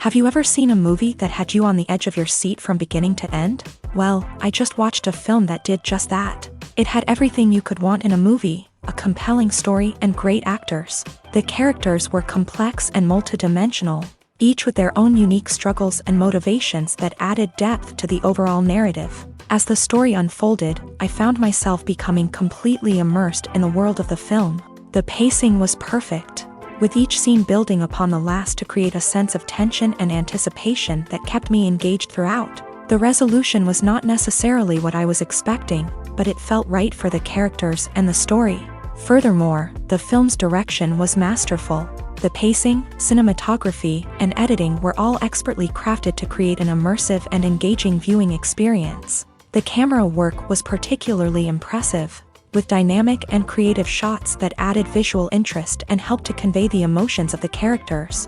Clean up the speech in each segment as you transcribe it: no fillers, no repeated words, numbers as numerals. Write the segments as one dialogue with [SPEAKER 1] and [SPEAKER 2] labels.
[SPEAKER 1] Have you ever seen a movie that had you on the edge of your seat from beginning to end? Well, I just watched a film that did just that. It had everything you could want in a movie, a compelling story and great actors. The characters were complex and multidimensional, each with their own unique struggles and motivations that added depth to the overall narrative. As the story unfolded, I found myself becoming completely immersed in the world of the film. The pacing was perfect, with each scene building upon the last to create a sense of tension and anticipation that kept me engaged throughout. The resolution was not necessarily what I was expecting, but it felt right for the characters and the story. Furthermore, the film's direction was masterful. The pacing, cinematography, and editing were all expertly crafted to create an immersive and engaging viewing experience. The camera work was particularly impressive, with dynamic and creative shots that added visual interest and helped to convey the emotions of the characters.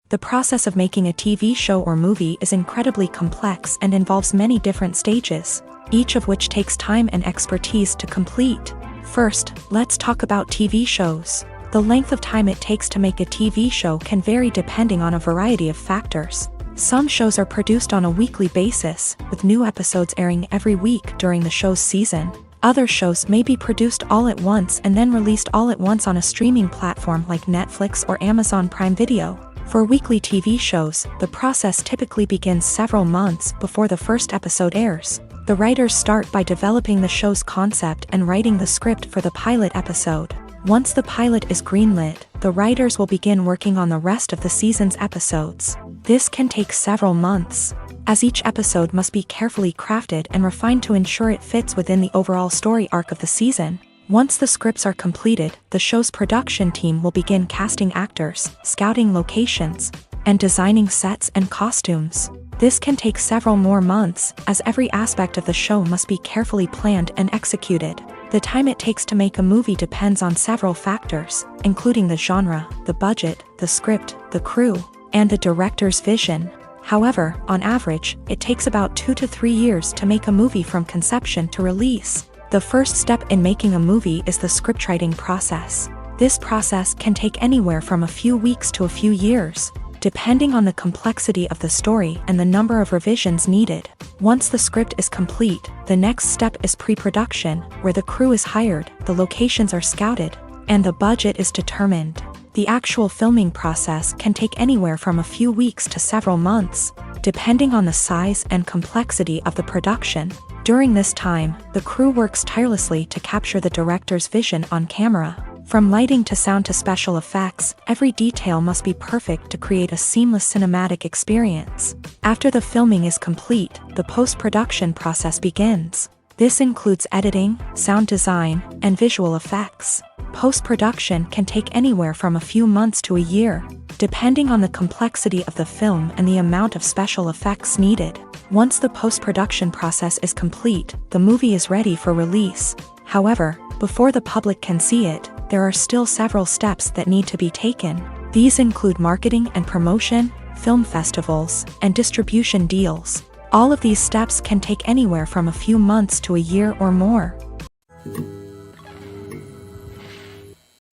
[SPEAKER 1] The process of making a TV show or movie is incredibly complex and involves many different stages, each of which takes time and expertise to complete. First, let's talk about TV shows. The length of time it takes to make a TV show can vary depending on a variety of factors. Some shows are produced on a weekly basis, with new episodes airing every week during the show's season. Other shows may be produced all at once and then released all at once on a streaming platform like Netflix or Amazon Prime Video. For weekly TV shows, the process typically begins several months before the first episode airs. The writers start by developing the show's concept and writing the script for the pilot episode. Once the pilot is greenlit, the writers will begin working on the rest of the season's episodes. This can take several months, as each episode must be carefully crafted and refined to ensure it fits within the overall story arc of the season. Once the scripts are completed, the show's production team will begin casting actors, scouting locations, and designing sets and costumes. This can take several more months, as every aspect of the show must be carefully planned and executed. The time it takes to make a movie depends on several factors, including the genre, the budget, the script, the crew, and the director's vision. However, on average, it takes about 2 to 3 years to make a movie from conception to release. The first step in making a movie is the scriptwriting process. This process can take anywhere from a few weeks to a few years, depending on the complexity of the story and the number of revisions needed. Once the script is complete, the next step is pre-production, where the crew is hired, the locations are scouted, and the budget is determined. The actual filming process can take anywhere from a few weeks to several months, depending on the size and complexity of the production. During this time, the crew works tirelessly to capture the director's vision on camera. From lighting to sound to special effects, every detail must be perfect to create a seamless cinematic experience. After the filming is complete, the post-production process begins. This includes editing, sound design, and visual effects. Post-production can take anywhere from a few months to a year, depending on the complexity of the film and the amount of special effects needed. Once the post-production process is complete, the movie is ready for release. However, before the public can see it, there are still several steps that need to be taken. These include marketing and promotion, film festivals, and distribution deals. All of these steps can take anywhere from a few months to a year or more.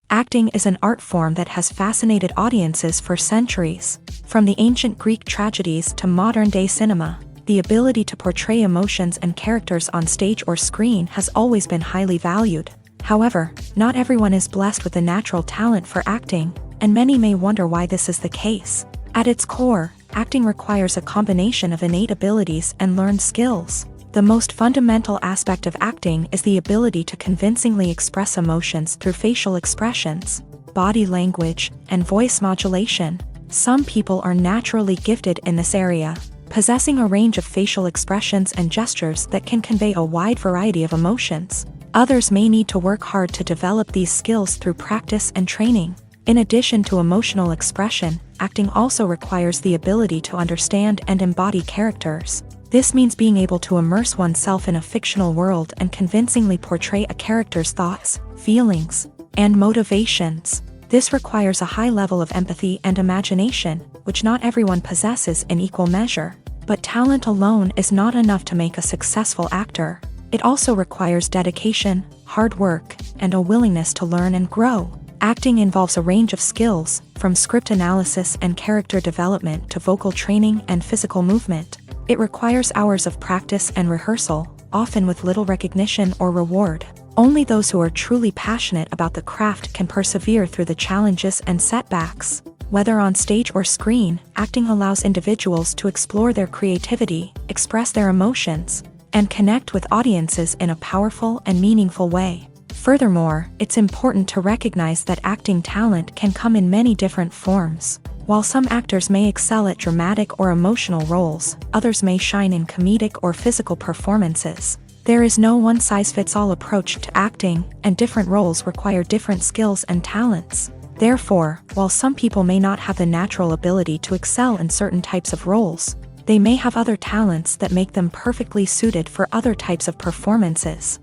[SPEAKER 1] Acting is an art form that has fascinated audiences for centuries. From the ancient Greek tragedies to modern-day cinema, the ability to portray emotions and characters on stage or screen has always been highly valued. However, not everyone is blessed with a natural talent for acting, and many may wonder why this is the case. At its core, acting requires a combination of innate abilities and learned skills. The most fundamental aspect of acting is the ability to convincingly express emotions through facial expressions, body language, and voice modulation. Some people are naturally gifted in this area, possessing a range of facial expressions and gestures that can convey a wide variety of emotions. Others may need to work hard to develop these skills through practice and training. In addition to emotional expression, acting also requires the ability to understand and embody characters. This means being able to immerse oneself in a fictional world and convincingly portray a character's thoughts, feelings, and motivations. This requires a high level of empathy and imagination, which not everyone possesses in equal measure. But talent alone is not enough to make a successful actor. It also requires dedication, hard work, and a willingness to learn and grow. Acting involves a range of skills, from script analysis and character development to vocal training and physical movement. It requires hours of practice and rehearsal, often with little recognition or reward. Only those who are truly passionate about the craft can persevere through the challenges and setbacks. Whether on stage or screen, acting allows individuals to explore their creativity, express their emotions, and connect with audiences in a powerful and meaningful way. Furthermore, it's important to recognize that acting talent can come in many different forms. While some actors may excel at dramatic or emotional roles, others may shine in comedic or physical performances. There is no one-size-fits-all approach to acting, and different roles require different skills and talents. Therefore, while some people may not have the natural ability to excel in certain types of roles, they may have other talents that make them perfectly suited for other types of performances.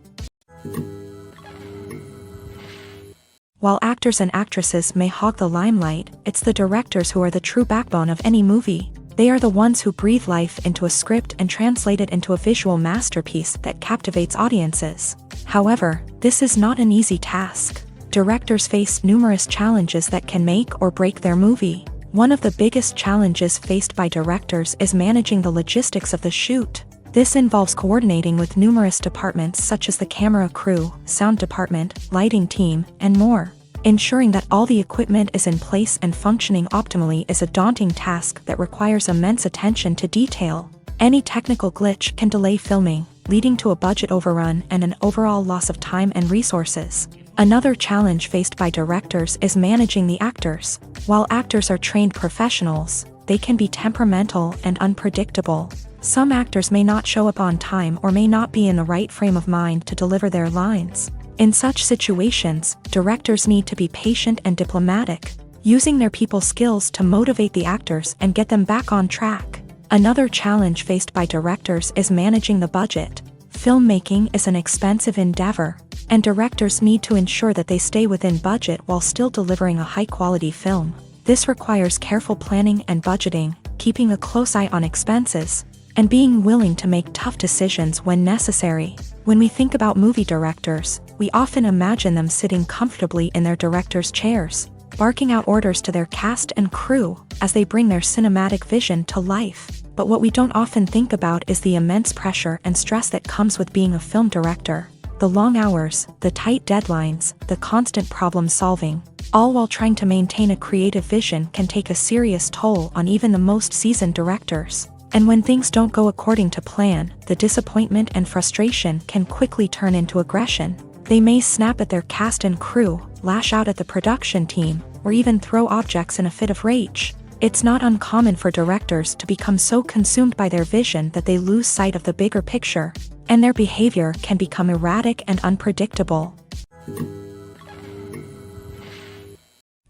[SPEAKER 1] While actors and actresses may hog the limelight, it's the directors who are the true backbone of any movie. They are the ones who breathe life into a script and translate it into a visual masterpiece that captivates audiences. However, this is not an easy task. Directors face numerous challenges that can make or break their movie. One of the biggest challenges faced by directors is managing the logistics of the shoot. This involves coordinating with numerous departments such as the camera crew, sound department, lighting team, and more. Ensuring that all the equipment is in place and functioning optimally is a daunting task that requires immense attention to detail. Any technical glitch can delay filming, leading to a budget overrun and an overall loss of time and resources. Another challenge faced by directors is managing the actors. While actors are trained professionals, they can be temperamental and unpredictable. Some actors may not show up on time or may not be in the right frame of mind to deliver their lines. In such situations, directors need to be patient and diplomatic, using their people skills to motivate the actors and get them back on track. Another challenge faced by directors is managing the budget. Filmmaking is an expensive endeavor, and directors need to ensure that they stay within budget while still delivering a high-quality film. This requires careful planning and budgeting, keeping a close eye on expenses, and being willing to make tough decisions when necessary. When we think about movie directors, we often imagine them sitting comfortably in their director's chairs, barking out orders to their cast and crew as they bring their cinematic vision to life. But what we don't often think about is the immense pressure and stress that comes with being a film director. The long hours, the tight deadlines, the constant problem solving, all while trying to maintain a creative vision can take a serious toll on even the most seasoned directors. And when things don't go according to plan, the disappointment and frustration can quickly turn into aggression. They may snap at their cast and crew, lash out at the production team, or even throw objects in a fit of rage. It's not uncommon for directors to become so consumed by their vision that they lose sight of the bigger picture, and their behavior can become erratic and unpredictable.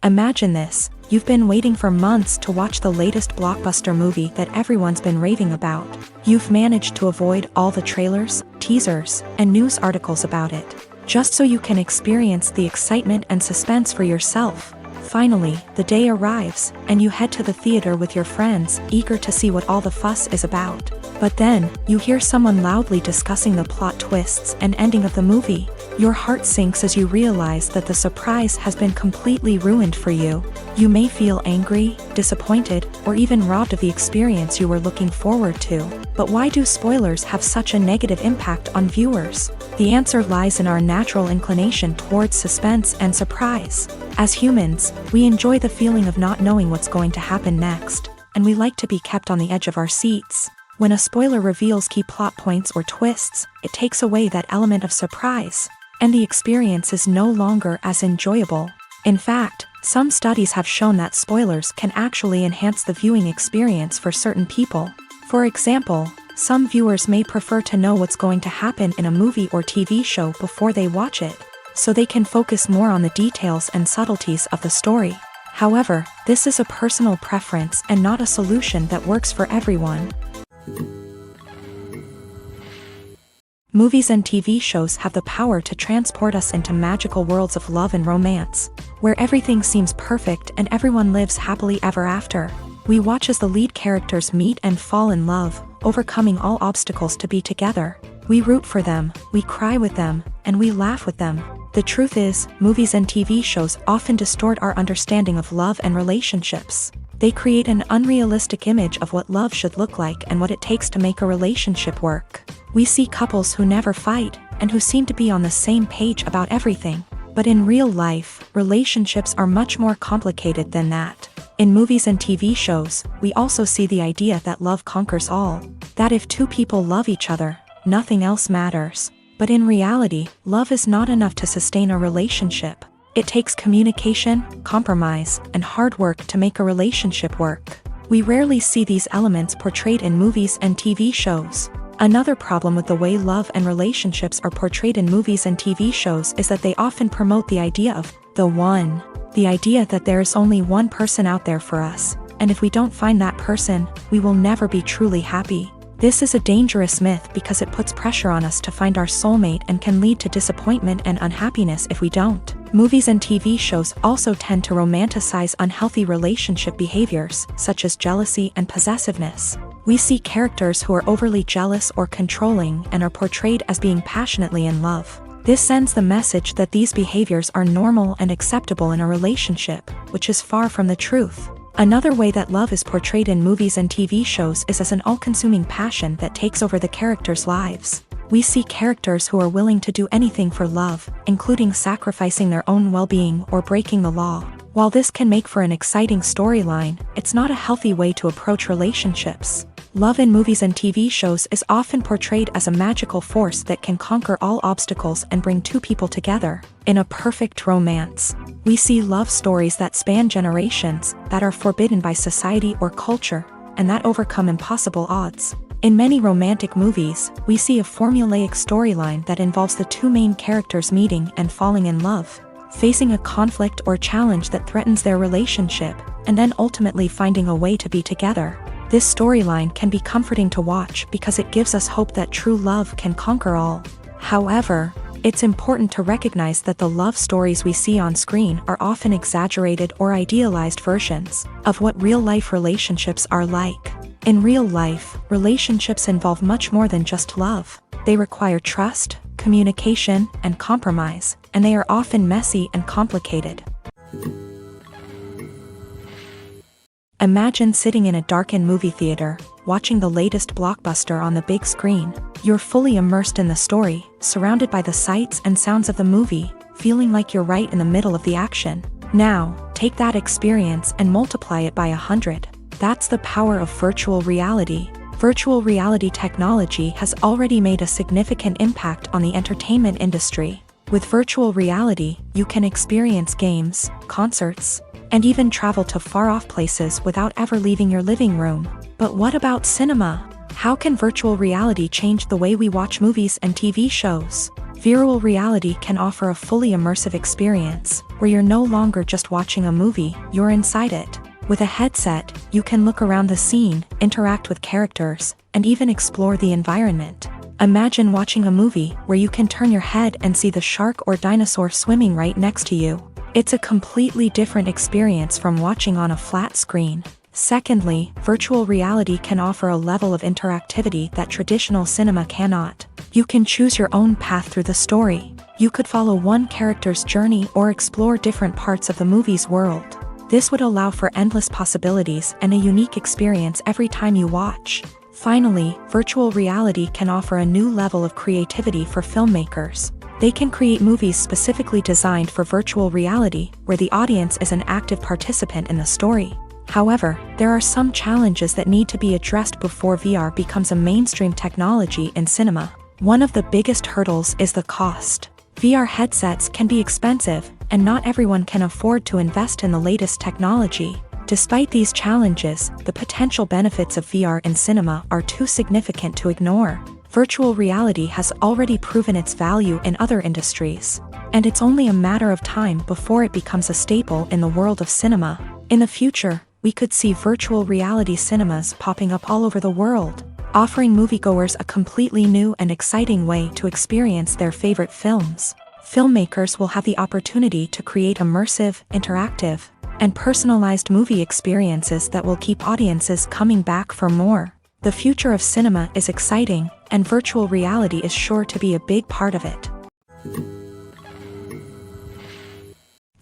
[SPEAKER 1] Imagine this. You've been waiting for months to watch the latest blockbuster movie that everyone's been raving about. You've managed to avoid all the trailers, teasers, and news articles about it, just so you can experience the excitement and suspense for yourself. Finally, the day arrives, and you head to the theater with your friends, eager to see what all the fuss is about. But then, you hear someone loudly discussing the plot twists and ending of the movie. Your heart sinks as you realize that the surprise has been completely ruined for you. You may feel angry, disappointed, or even robbed of the experience you were looking forward to. But why do spoilers have such a negative impact on viewers? The answer lies in our natural inclination towards suspense and surprise. As humans, we enjoy the feeling of not knowing what's going to happen next, and we like to be kept on the edge of our seats. When a spoiler reveals key plot points or twists, it takes away that element of surprise, and the experience is no longer as enjoyable. In fact, some studies have shown that spoilers can actually enhance the viewing experience for certain people. For example, some viewers may prefer to know what's going to happen in a movie or TV show before they watch it, so they can focus more on the details and subtleties of the story. However, this is a personal preference and not a solution that works for everyone. Movies and TV shows have the power to transport us into magical worlds of love and romance, where everything seems perfect and everyone lives happily ever after. We watch as the lead characters meet and fall in love, overcoming all obstacles to be together. We root for them, we cry with them, and we laugh with them. The truth is, movies and TV shows often distort our understanding of love and relationships. They create an unrealistic image of what love should look like and what it takes to make a relationship work. We see couples who never fight, and who seem to be on the same page about everything. But in real life, relationships are much more complicated than that. In movies and TV shows, we also see the idea that love conquers all. That if two people love each other, nothing else matters. But in reality, love is not enough to sustain a relationship. It takes communication, compromise, and hard work to make a relationship work. We rarely see these elements portrayed in movies and TV shows. Another problem with the way love and relationships are portrayed in movies and TV shows is that they often promote the idea of the one. The idea that there is only one person out there for us, and if we don't find that person, we will never be truly happy. This is a dangerous myth because it puts pressure on us to find our soulmate and can lead to disappointment and unhappiness if we don't. Movies and TV shows also tend to romanticize unhealthy relationship behaviors, such as jealousy and possessiveness. We see characters who are overly jealous or controlling and are portrayed as being passionately in love. This sends the message that these behaviors are normal and acceptable in a relationship, which is far from the truth. Another way that love is portrayed in movies and TV shows is as an all-consuming passion that takes over the characters' lives. We see characters who are willing to do anything for love, including sacrificing their own well-being or breaking the law. While this can make for an exciting storyline, it's not a healthy way to approach relationships. Love in movies and TV shows is often portrayed as a magical force that can conquer all obstacles and bring two people together in a perfect romance. We see love stories that span generations, that are forbidden by society or culture, and that overcome impossible odds. In many romantic movies, we see a formulaic storyline that involves the two main characters meeting and falling in love, facing a conflict or challenge that threatens their relationship, and then ultimately finding a way to be together. This storyline can be comforting to watch because it gives us hope that true love can conquer all. However, it's important to recognize that the love stories we see on screen are often exaggerated or idealized versions of what real-life relationships are like. In real life, relationships involve much more than just love. They require trust, communication, and compromise, and they are often messy and complicated. Imagine sitting in a darkened movie theater, watching the latest blockbuster on the big screen. You're fully immersed in the story, surrounded by the sights and sounds of the movie, feeling like you're right in the middle of the action. Now, take that experience and multiply it by 100. That's the power of virtual reality. Virtual reality technology has already made a significant impact on the entertainment industry. With virtual reality, you can experience games, concerts, and even travel to far-off places without ever leaving your living room. But what about cinema? How can virtual reality change the way we watch movies and TV shows? Virtual reality can offer a fully immersive experience, where you're no longer just watching a movie, you're inside it. With a headset, you can look around the scene, interact with characters, and even explore the environment. Imagine watching a movie where you can turn your head and see the shark or dinosaur swimming right next to you. It's a completely different experience from watching on a flat screen. Secondly, virtual reality can offer a level of interactivity that traditional cinema cannot. You can choose your own path through the story. You could follow one character's journey or explore different parts of the movie's world. This would allow for endless possibilities and a unique experience every time you watch. Finally, virtual reality can offer a new level of creativity for filmmakers. They can create movies specifically designed for virtual reality, where the audience is an active participant in the story. However, there are some challenges that need to be addressed before VR becomes a mainstream technology in cinema. One of the biggest hurdles is the cost. VR headsets can be expensive, and not everyone can afford to invest in the latest technology. Despite these challenges, the potential benefits of VR in cinema are too significant to ignore. Virtual reality has already proven its value in other industries, and it's only a matter of time before it becomes a staple in the world of cinema. In the future, we could see virtual reality cinemas popping up all over the world, offering moviegoers a completely new and exciting way to experience their favorite films. Filmmakers will have the opportunity to create immersive, interactive, and personalized movie experiences that will keep audiences coming back for more. The future of cinema is exciting, and virtual reality is sure to be a big part of it.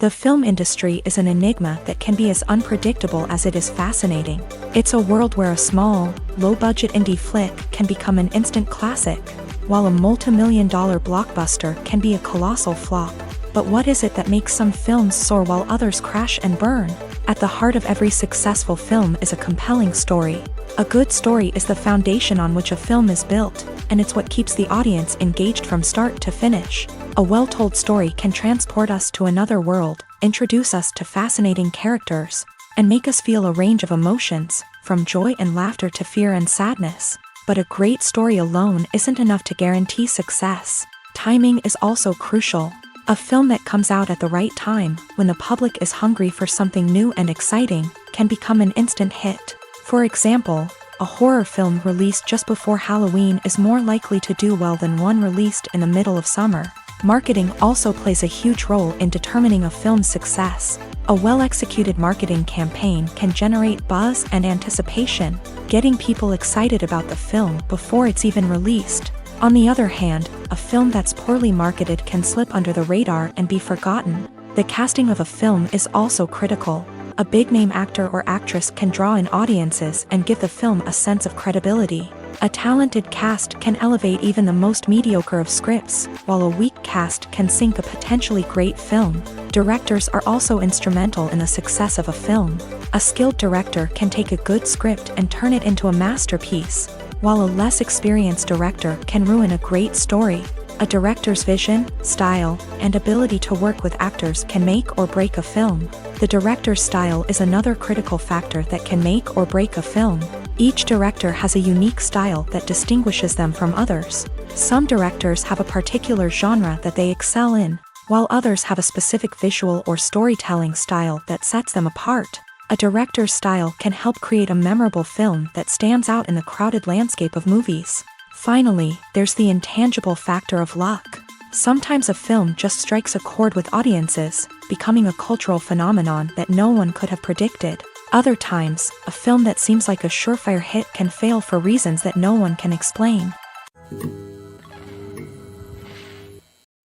[SPEAKER 1] The film industry is an enigma that can be as unpredictable as it is fascinating. It's a world where a small, low-budget indie flick can become an instant classic, while a multi-million-dollar blockbuster can be a colossal flop. But what is it that makes some films soar while others crash and burn? At the heart of every successful film is a compelling story. A good story is the foundation on which a film is built, and it's what keeps the audience engaged from start to finish. A well-told story can transport us to another world, introduce us to fascinating characters, and make us feel a range of emotions, from joy and laughter to fear and sadness. But a great story alone isn't enough to guarantee success. Timing is also crucial. A film that comes out at the right time, when the public is hungry for something new and exciting, can become an instant hit. For example, a horror film released just before Halloween is more likely to do well than one released in the middle of summer. Marketing also plays a huge role in determining a film's success. A well-executed marketing campaign can generate buzz and anticipation, getting people excited about the film before it's even released. On the other hand, a film that's poorly marketed can slip under the radar and be forgotten. The casting of a film is also critical. A big-name actor or actress can draw in audiences and give the film a sense of credibility. A talented cast can elevate even the most mediocre of scripts, while a weak cast can sink a potentially great film. Directors are also instrumental in the success of a film. A skilled director can take a good script and turn it into a masterpiece, while a less experienced director can ruin a great story. A director's vision, style, and ability to work with actors can make or break a film. The director's style is another critical factor that can make or break a film. Each director has a unique style that distinguishes them from others. Some directors have a particular genre that they excel in, while others have a specific visual or storytelling style that sets them apart. A director's style can help create a memorable film that stands out in the crowded landscape of movies. Finally, there's the intangible factor of luck. Sometimes a film just strikes a chord with audiences, becoming a cultural phenomenon that no one could have predicted. Other times, a film that seems like a surefire hit can fail for reasons that no one can explain.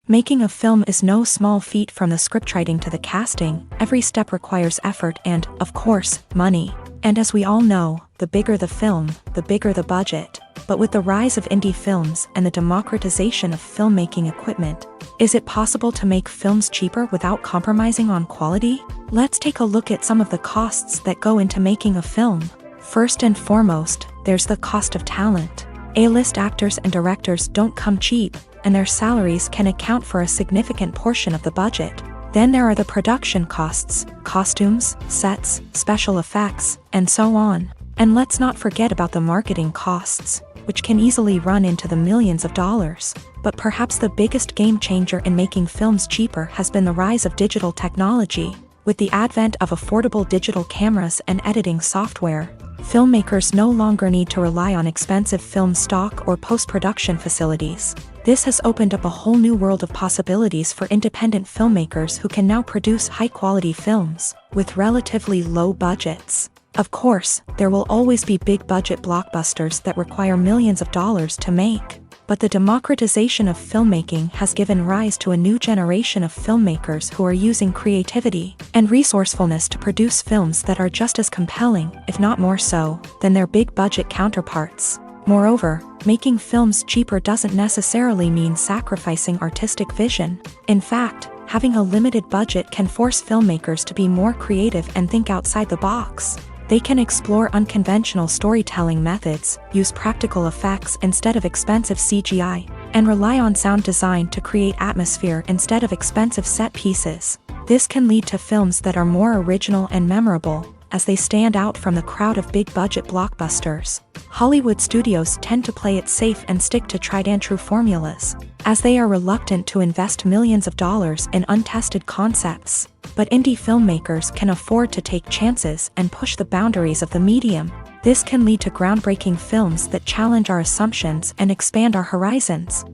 [SPEAKER 1] Making a film is no small feat. From the scriptwriting to the casting, every step requires effort and, of course, money. And as we all know, the bigger the film, the bigger the budget. But with the rise of indie films and the democratization of filmmaking equipment, is it possible to make films cheaper without compromising on quality? Let's take a look at some of the costs that go into making a film. First and foremost, there's the cost of talent. A-list actors and directors don't come cheap, and their salaries can account for a significant portion of the budget. Then there are the production costs, costumes, sets, special effects, and so on. And let's not forget about the marketing costs, which can easily run into the millions of dollars. But perhaps the biggest game changer in making films cheaper has been the rise of digital technology. With the advent of affordable digital cameras and editing software, filmmakers no longer need to rely on expensive film stock or post-production facilities. This has opened up a whole new world of possibilities for independent filmmakers who can now produce high-quality films with relatively low budgets. Of course, there will always be big-budget blockbusters that require millions of dollars to make. But the democratization of filmmaking has given rise to a new generation of filmmakers who are using creativity and resourcefulness to produce films that are just as compelling, if not more so, than their big-budget counterparts. Moreover, making films cheaper doesn't necessarily mean sacrificing artistic vision. In fact, having a limited budget can force filmmakers to be more creative and think outside the box. They can explore unconventional storytelling methods, use practical effects instead of expensive CGI, and rely on sound design to create atmosphere instead of expensive set pieces. This can lead to films that are more original and memorable, as they stand out from the crowd of big-budget blockbusters. Hollywood studios tend to play it safe and stick to tried-and-true formulas, as they are reluctant to invest millions of dollars in untested concepts. But indie filmmakers can afford to take chances and push the boundaries of the medium. This can lead to groundbreaking films that challenge our assumptions and expand our horizons.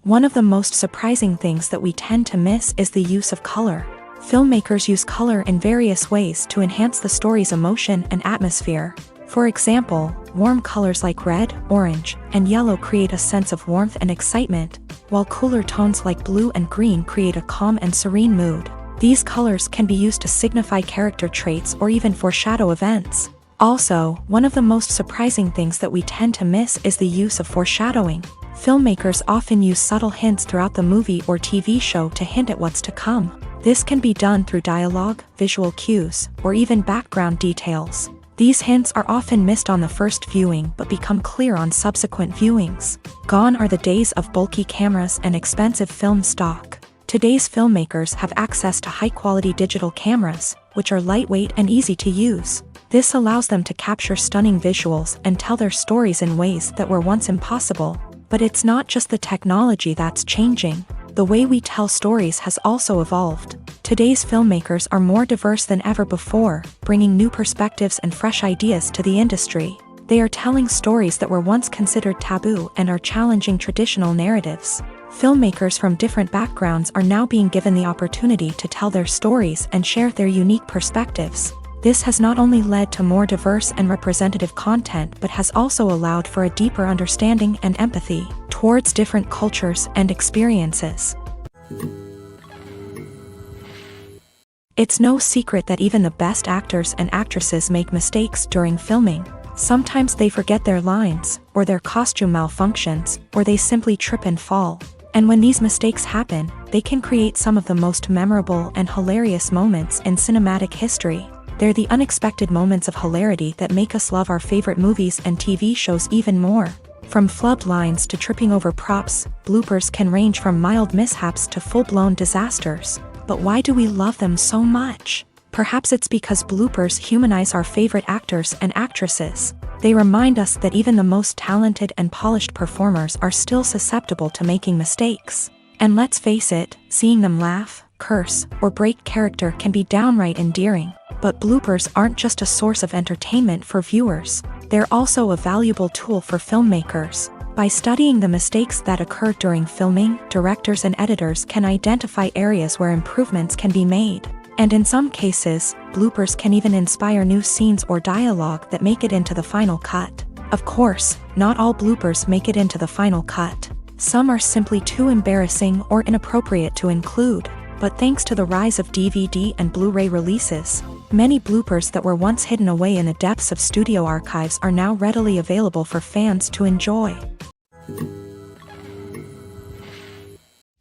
[SPEAKER 1] One of the most surprising things that we tend to miss is the use of color. Filmmakers use color in various ways to enhance the story's emotion and atmosphere. For example, warm colors like red, orange, and yellow create a sense of warmth and excitement, while cooler tones like blue and green create a calm and serene mood. These colors can be used to signify character traits or even foreshadow events. Also, one of the most surprising things that we tend to miss is the use of foreshadowing. Filmmakers often use subtle hints throughout the movie or TV show to hint at what's to come. This can be done through dialogue, visual cues, or even background details. These hints are often missed on the first viewing but become clear on subsequent viewings. Gone are the days of bulky cameras and expensive film stock. Today's filmmakers have access to high-quality digital cameras, which are lightweight and easy to use. This allows them to capture stunning visuals and tell their stories in ways that were once impossible. But it's not just the technology that's changing. The way we tell stories has also evolved. Today's filmmakers are more diverse than ever before, bringing new perspectives and fresh ideas to the industry. They are telling stories that were once considered taboo and are challenging traditional narratives. Filmmakers from different backgrounds are now being given the opportunity to tell their stories and share their unique perspectives. This has not only led to more diverse and representative content but has also allowed for a deeper understanding and empathy towards different cultures and experiences. It's no secret that even the best actors and actresses make mistakes during filming. Sometimes they forget their lines, or their costume malfunctions, or they simply trip and fall. And when these mistakes happen, they can create some of the most memorable and hilarious moments in cinematic history. They're the unexpected moments of hilarity that make us love our favorite movies and TV shows even more. From flubbed lines to tripping over props, bloopers can range from mild mishaps to full-blown disasters. But why do we love them so much? Perhaps it's because bloopers humanize our favorite actors and actresses. They remind us that even the most talented and polished performers are still susceptible to making mistakes. And let's face it, seeing them laugh, curse, or break character can be downright endearing. But bloopers aren't just a source of entertainment for viewers. They're also a valuable tool for filmmakers. By studying the mistakes that occur during filming, directors and editors can identify areas where improvements can be made. And in some cases, bloopers can even inspire new scenes or dialogue that make it into the final cut. Of course, not all bloopers make it into the final cut. Some are simply too embarrassing or inappropriate to include. But thanks to the rise of DVD and Blu-ray releases, many bloopers that were once hidden away in the depths of studio archives are now readily available for fans to enjoy.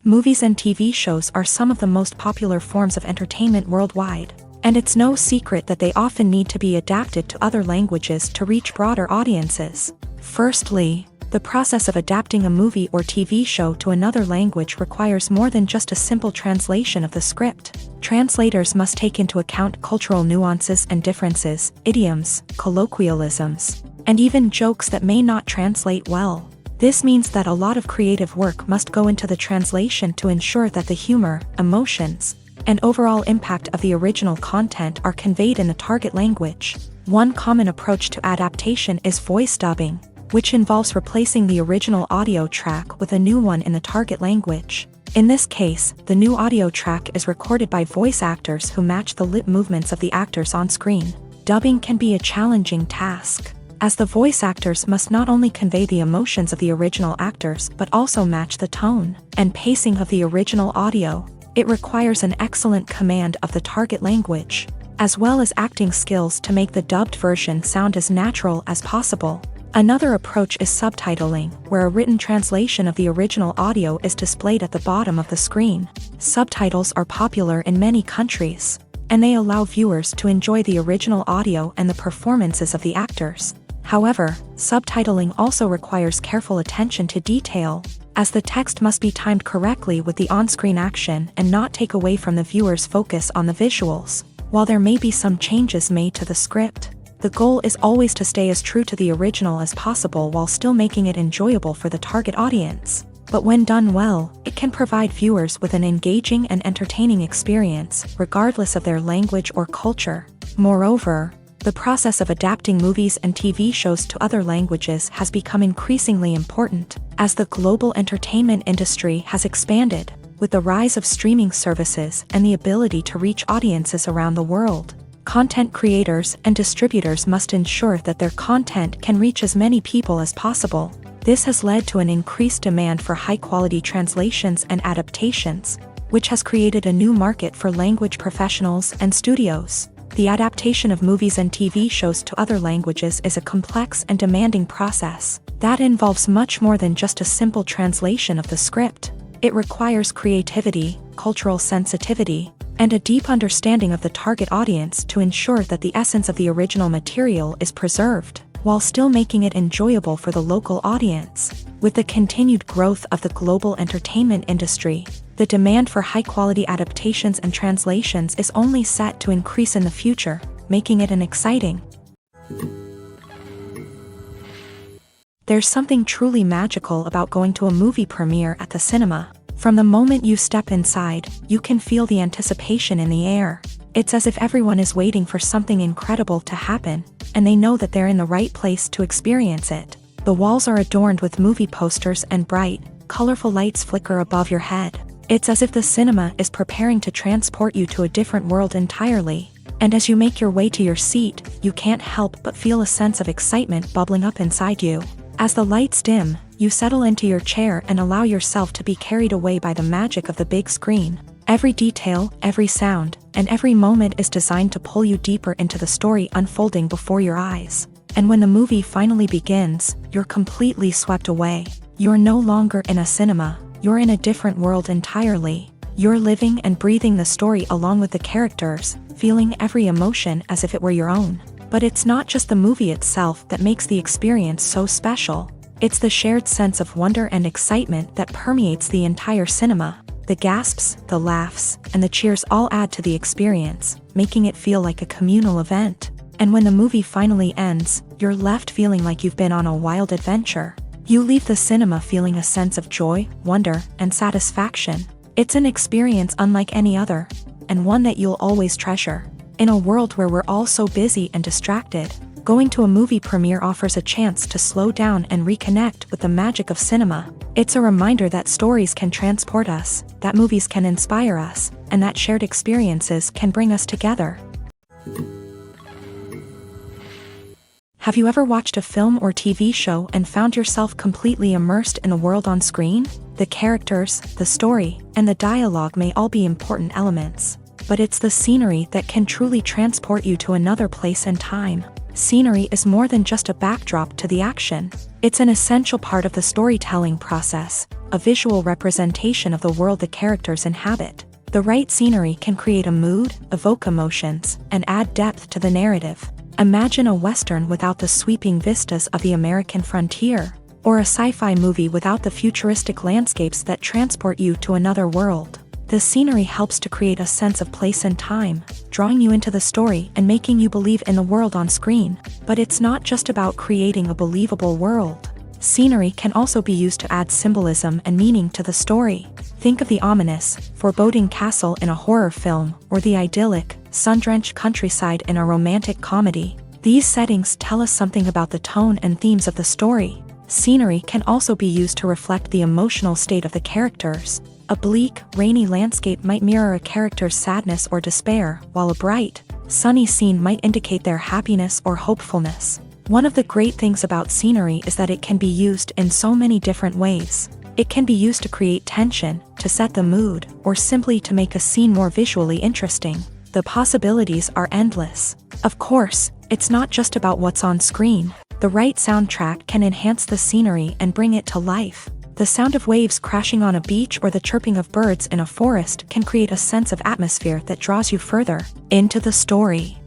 [SPEAKER 1] Movies and TV shows are some of the most popular forms of entertainment worldwide, and it's no secret that they often need to be adapted to other languages to reach broader audiences. Firstly, the process of adapting a movie or TV show to another language requires more than just a simple translation of the script. Translators must take into account cultural nuances and differences, idioms, colloquialisms, and even jokes that may not translate well. This means that a lot of creative work must go into the translation to ensure that the humor, emotions, and overall impact of the original content are conveyed in the target language. One common approach to adaptation is voice dubbing, which involves replacing the original audio track with a new one in the target language. In this case, the new audio track is recorded by voice actors who match the lip movements of the actors on screen. Dubbing can be a challenging task, as the voice actors must not only convey the emotions of the original actors but also match the tone and pacing of the original audio. It requires an excellent command of the target language, as well as acting skills to make the dubbed version sound as natural as possible. Another approach is subtitling, where a written translation of the original audio is displayed at the bottom of the screen. Subtitles are popular in many countries, and they allow viewers to enjoy the original audio and the performances of the actors. However, subtitling also requires careful attention to detail, as the text must be timed correctly with the on-screen action and not take away from the viewer's focus on the visuals. While there may be some changes made to the script, the goal is always to stay as true to the original as possible while still making it enjoyable for the target audience. But when done well, it can provide viewers with an engaging and entertaining experience, regardless of their language or culture. Moreover, the process of adapting movies and TV shows to other languages has become increasingly important, as the global entertainment industry has expanded, with the rise of streaming services and the ability to reach audiences around the world. Content creators and distributors must ensure that their content can reach as many people as possible. This has led to an increased demand for high-quality translations and adaptations, which has created a new market for language professionals and studios. The adaptation of movies and TV shows to other languages is a complex and demanding process that involves much more than just a simple translation of the script. It requires creativity, cultural sensitivity, and a deep understanding of the target audience to ensure that the essence of the original material is preserved, while still making it enjoyable for the local audience. With the continued growth of the global entertainment industry, the demand for high-quality adaptations and translations is only set to increase in the future, making it an exciting. There's something truly magical about going to a movie premiere at the cinema. From the moment you step inside, you can feel the anticipation in the air. It's as if everyone is waiting for something incredible to happen, and they know that they're in the right place to experience it. The walls are adorned with movie posters and bright, colorful lights flicker above your head. It's as if the cinema is preparing to transport you to a different world entirely. And as you make your way to your seat, you can't help but feel a sense of excitement bubbling up inside you. As the lights dim, you settle into your chair and allow yourself to be carried away by the magic of the big screen. Every detail, every sound, and every moment is designed to pull you deeper into the story unfolding before your eyes. And when the movie finally begins, you're completely swept away. You're no longer in a cinema, you're in a different world entirely. You're living and breathing the story along with the characters, feeling every emotion as if it were your own. But it's not just the movie itself that makes the experience so special. It's the shared sense of wonder and excitement that permeates the entire cinema. The gasps, the laughs, and the cheers all add to the experience, making it feel like a communal event. And when the movie finally ends, you're left feeling like you've been on a wild adventure. You leave the cinema feeling a sense of joy, wonder, and satisfaction. It's an experience unlike any other, and one that you'll always treasure. In a world where we're all so busy and distracted, going to a movie premiere offers a chance to slow down and reconnect with the magic of cinema. It's a reminder that stories can transport us, that movies can inspire us, and that shared experiences can bring us together. Have you ever watched a film or TV show and found yourself completely immersed in the world on screen? The characters, the story, and the dialogue may all be important elements, but it's the scenery that can truly transport you to another place and time. Scenery is more than just a backdrop to the action. It's an essential part of the storytelling process, a visual representation of the world the characters inhabit. The right scenery can create a mood, evoke emotions, and add depth to the narrative. Imagine a Western without the sweeping vistas of the American frontier, or a sci-fi movie without the futuristic landscapes that transport you to another world. The scenery helps to create a sense of place and time, drawing you into the story and making you believe in the world on screen. But it's not just about creating a believable world. Scenery can also be used to add symbolism and meaning to the story. Think of the ominous, foreboding castle in a horror film, or the idyllic, sun-drenched countryside in a romantic comedy. These settings tell us something about the tone and themes of the story. Scenery can also be used to reflect the emotional state of the characters. A bleak, rainy landscape might mirror a character's sadness or despair, while a bright, sunny scene might indicate their happiness or hopefulness. One of the great things about scenery is that it can be used in so many different ways. It can be used to create tension, to set the mood, or simply to make a scene more visually interesting. The possibilities are endless. Of course, it's not just about what's on screen. The right soundtrack can enhance the scenery and bring it to life. The sound of waves crashing on a beach or the chirping of birds in a forest can create a sense of atmosphere that draws you further into the story.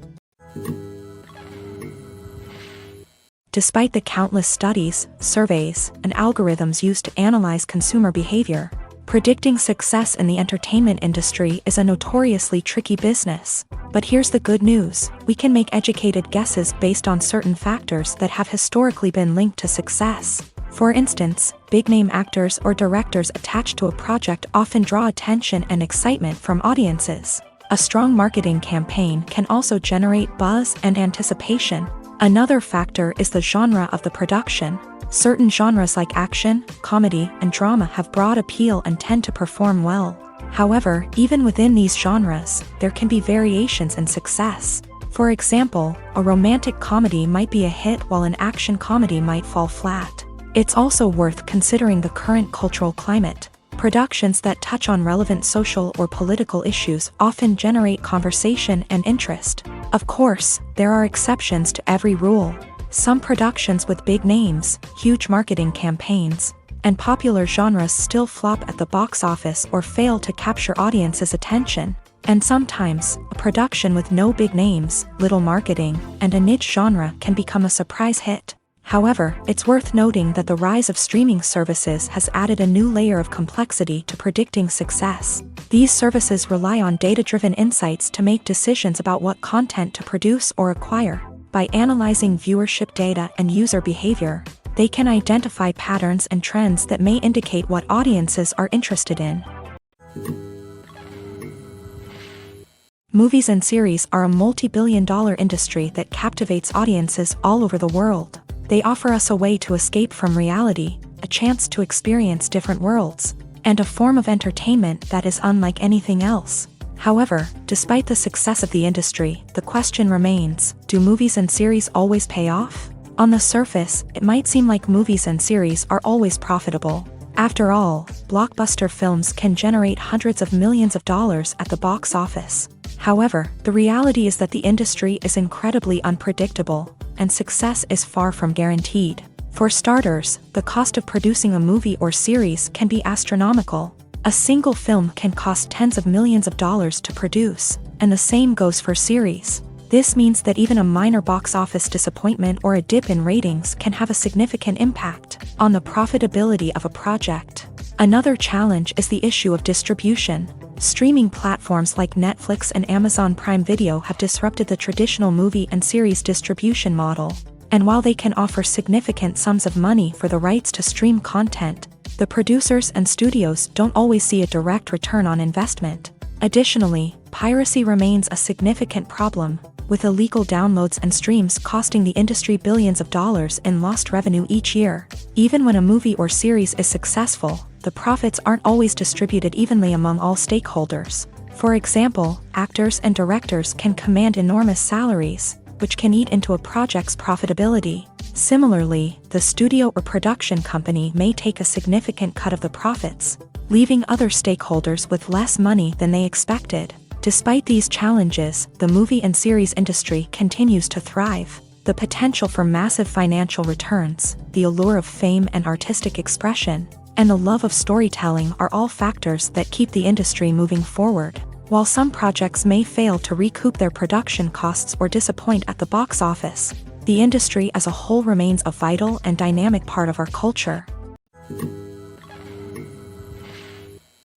[SPEAKER 1] Despite the countless studies, surveys, and algorithms used to analyze consumer behavior, predicting success in the entertainment industry is a notoriously tricky business. But here's the good news: we can make educated guesses based on certain factors that have historically been linked to success. For instance, big-name actors or directors attached to a project often draw attention and excitement from audiences. A strong marketing campaign can also generate buzz and anticipation. Another factor is the genre of the production. Certain genres like action, comedy, and drama have broad appeal and tend to perform well. However, even within these genres, there can be variations in success. For example, a romantic comedy might be a hit while an action comedy might fall flat. It's also worth considering the current cultural climate. Productions that touch on relevant social or political issues often generate conversation and interest. Of course, there are exceptions to every rule. Some productions with big names, huge marketing campaigns, and popular genres still flop at the box office or fail to capture audiences' attention. And sometimes, a production with no big names, little marketing, and a niche genre can become a surprise hit. However, it's worth noting that the rise of streaming services has added a new layer of complexity to predicting success. These services rely on data-driven insights to make decisions about what content to produce or acquire. By analyzing viewership data and user behavior, they can identify patterns and trends that may indicate what audiences are interested in. Movies and series are a multi-billion-dollar industry that captivates audiences all over the world. They offer us a way to escape from reality, a chance to experience different worlds, and a form of entertainment that is unlike anything else. However, despite the success of the industry, the question remains, do movies and series always pay off? On the surface, it might seem like movies and series are always profitable. After all, blockbuster films can generate hundreds of millions of dollars at the box office. However, the reality is that the industry is incredibly unpredictable, and success is far from guaranteed. For starters, the cost of producing a movie or series can be astronomical. A single film can cost tens of millions of dollars to produce, and the same goes for series. This means that even a minor box office disappointment or a dip in ratings can have a significant impact on the profitability of a project. Another challenge is the issue of distribution. Streaming platforms like Netflix and Amazon Prime Video have disrupted the traditional movie and series distribution model. And while they can offer significant sums of money for the rights to stream content, the producers and studios don't always see a direct return on investment. Additionally, piracy remains a significant problem, with illegal downloads and streams costing the industry billions of dollars in lost revenue each year. Even when a movie or series is successful, the profits aren't always distributed evenly among all stakeholders. For example, actors and directors can command enormous salaries, which can eat into a project's profitability. Similarly, the studio or production company may take a significant cut of the profits, leaving other stakeholders with less money than they expected. Despite these challenges, the movie and series industry continues to thrive. The potential for massive financial returns, the allure of fame and artistic expression, and the love of storytelling are all factors that keep the industry moving forward. While some projects may fail to recoup their production costs or disappoint at the box office, the industry as a whole remains a vital and dynamic part of our culture.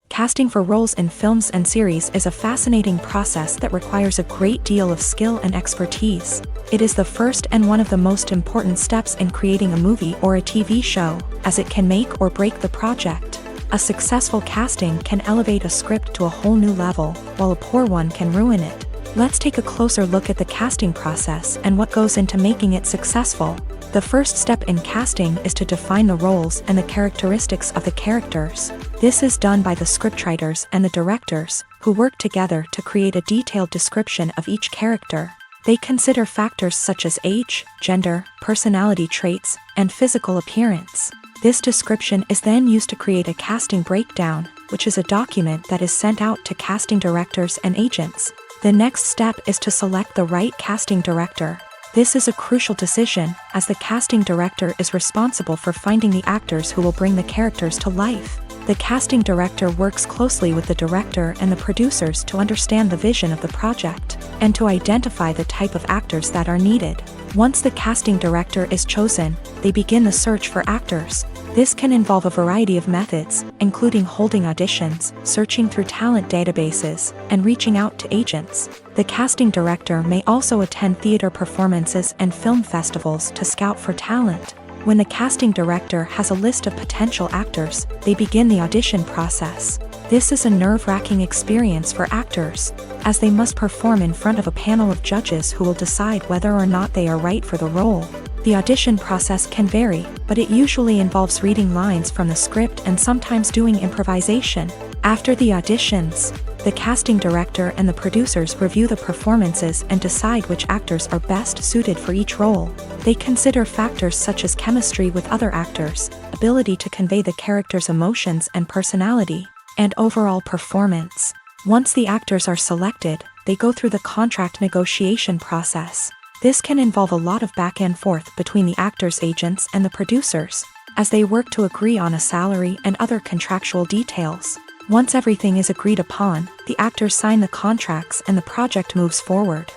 [SPEAKER 1] Casting for roles in films and series is a fascinating process that requires a great deal of skill and expertise. It is the first and one of the most important steps in creating a movie or a TV show, as it can make or break the project. A successful casting can elevate a script to a whole new level, while a poor one can ruin it. Let's take a closer look at the casting process and what goes into making it successful. The first step in casting is to define the roles and the characteristics of the characters. This is done by the scriptwriters and the directors, who work together to create a detailed description of each character. They consider factors such as age, gender, personality traits, and physical appearance. This description is then used to create a casting breakdown, which is a document that is sent out to casting directors and agents. The next step is to select the right casting director. This is a crucial decision, as the casting director is responsible for finding the actors who will bring the characters to life. The casting director works closely with the director and the producers to understand the vision of the project, and to identify the type of actors that are needed. Once the casting director is chosen, they begin the search for actors. This can involve a variety of methods, including holding auditions, searching through talent databases, and reaching out to agents. The casting director may also attend theater performances and film festivals to scout for talent. When the casting director has a list of potential actors, they begin the audition process. This is a nerve-wracking experience for actors, as they must perform in front of a panel of judges who will decide whether or not they are right for the role. The audition process can vary, but it usually involves reading lines from the script and sometimes doing improvisation. After the auditions, The casting director and the producers review the performances and decide which actors are best suited for each role. They consider factors such as chemistry with other actors, ability to convey the character's emotions and personality, and overall performance. Once the actors are selected, they go through the contract negotiation process. This can involve a lot of back and forth between the actors' agents and the producers, as they work to agree on a salary and other contractual details. Once everything is agreed upon, the actors sign the contracts and the project moves forward.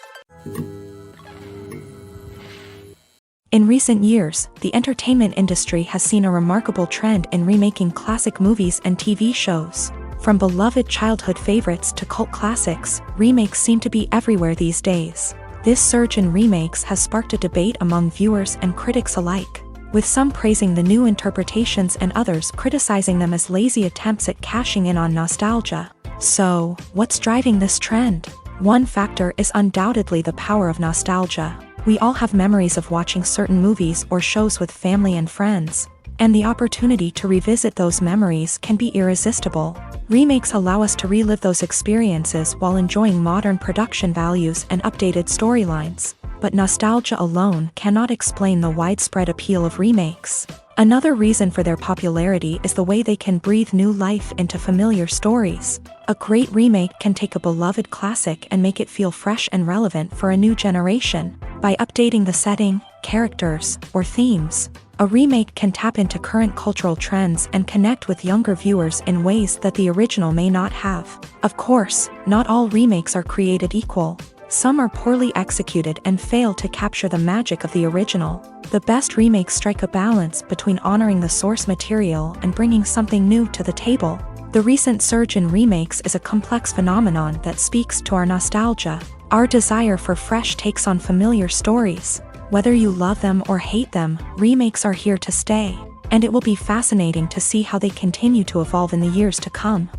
[SPEAKER 1] In recent years, the entertainment industry has seen a remarkable trend in remaking classic movies and TV shows. From beloved childhood favorites to cult classics, remakes seem to be everywhere these days. This surge in remakes has sparked a debate among viewers and critics alike, with some praising the new interpretations and others criticizing them as lazy attempts at cashing in on nostalgia. So, what's driving this trend? One factor is undoubtedly the power of nostalgia. We all have memories of watching certain movies or shows with family and friends, and the opportunity to revisit those memories can be irresistible. Remakes allow us to relive those experiences while enjoying modern production values and updated storylines. But nostalgia alone cannot explain the widespread appeal of remakes. Another reason for their popularity is the way they can breathe new life into familiar stories. A great remake can take a beloved classic and make it feel fresh and relevant for a new generation. By updating the setting, characters, or themes, a remake can tap into current cultural trends and connect with younger viewers in ways that the original may not have. Of course, not all remakes are created equal. Some are poorly executed and fail to capture the magic of the original. The best remakes strike a balance between honoring the source material and bringing something new to the table. The recent surge in remakes is a complex phenomenon that speaks to our nostalgia, our desire for fresh takes on familiar stories. Whether you love them or hate them, remakes are here to stay, and it will be fascinating to see how they continue to evolve in the years to come.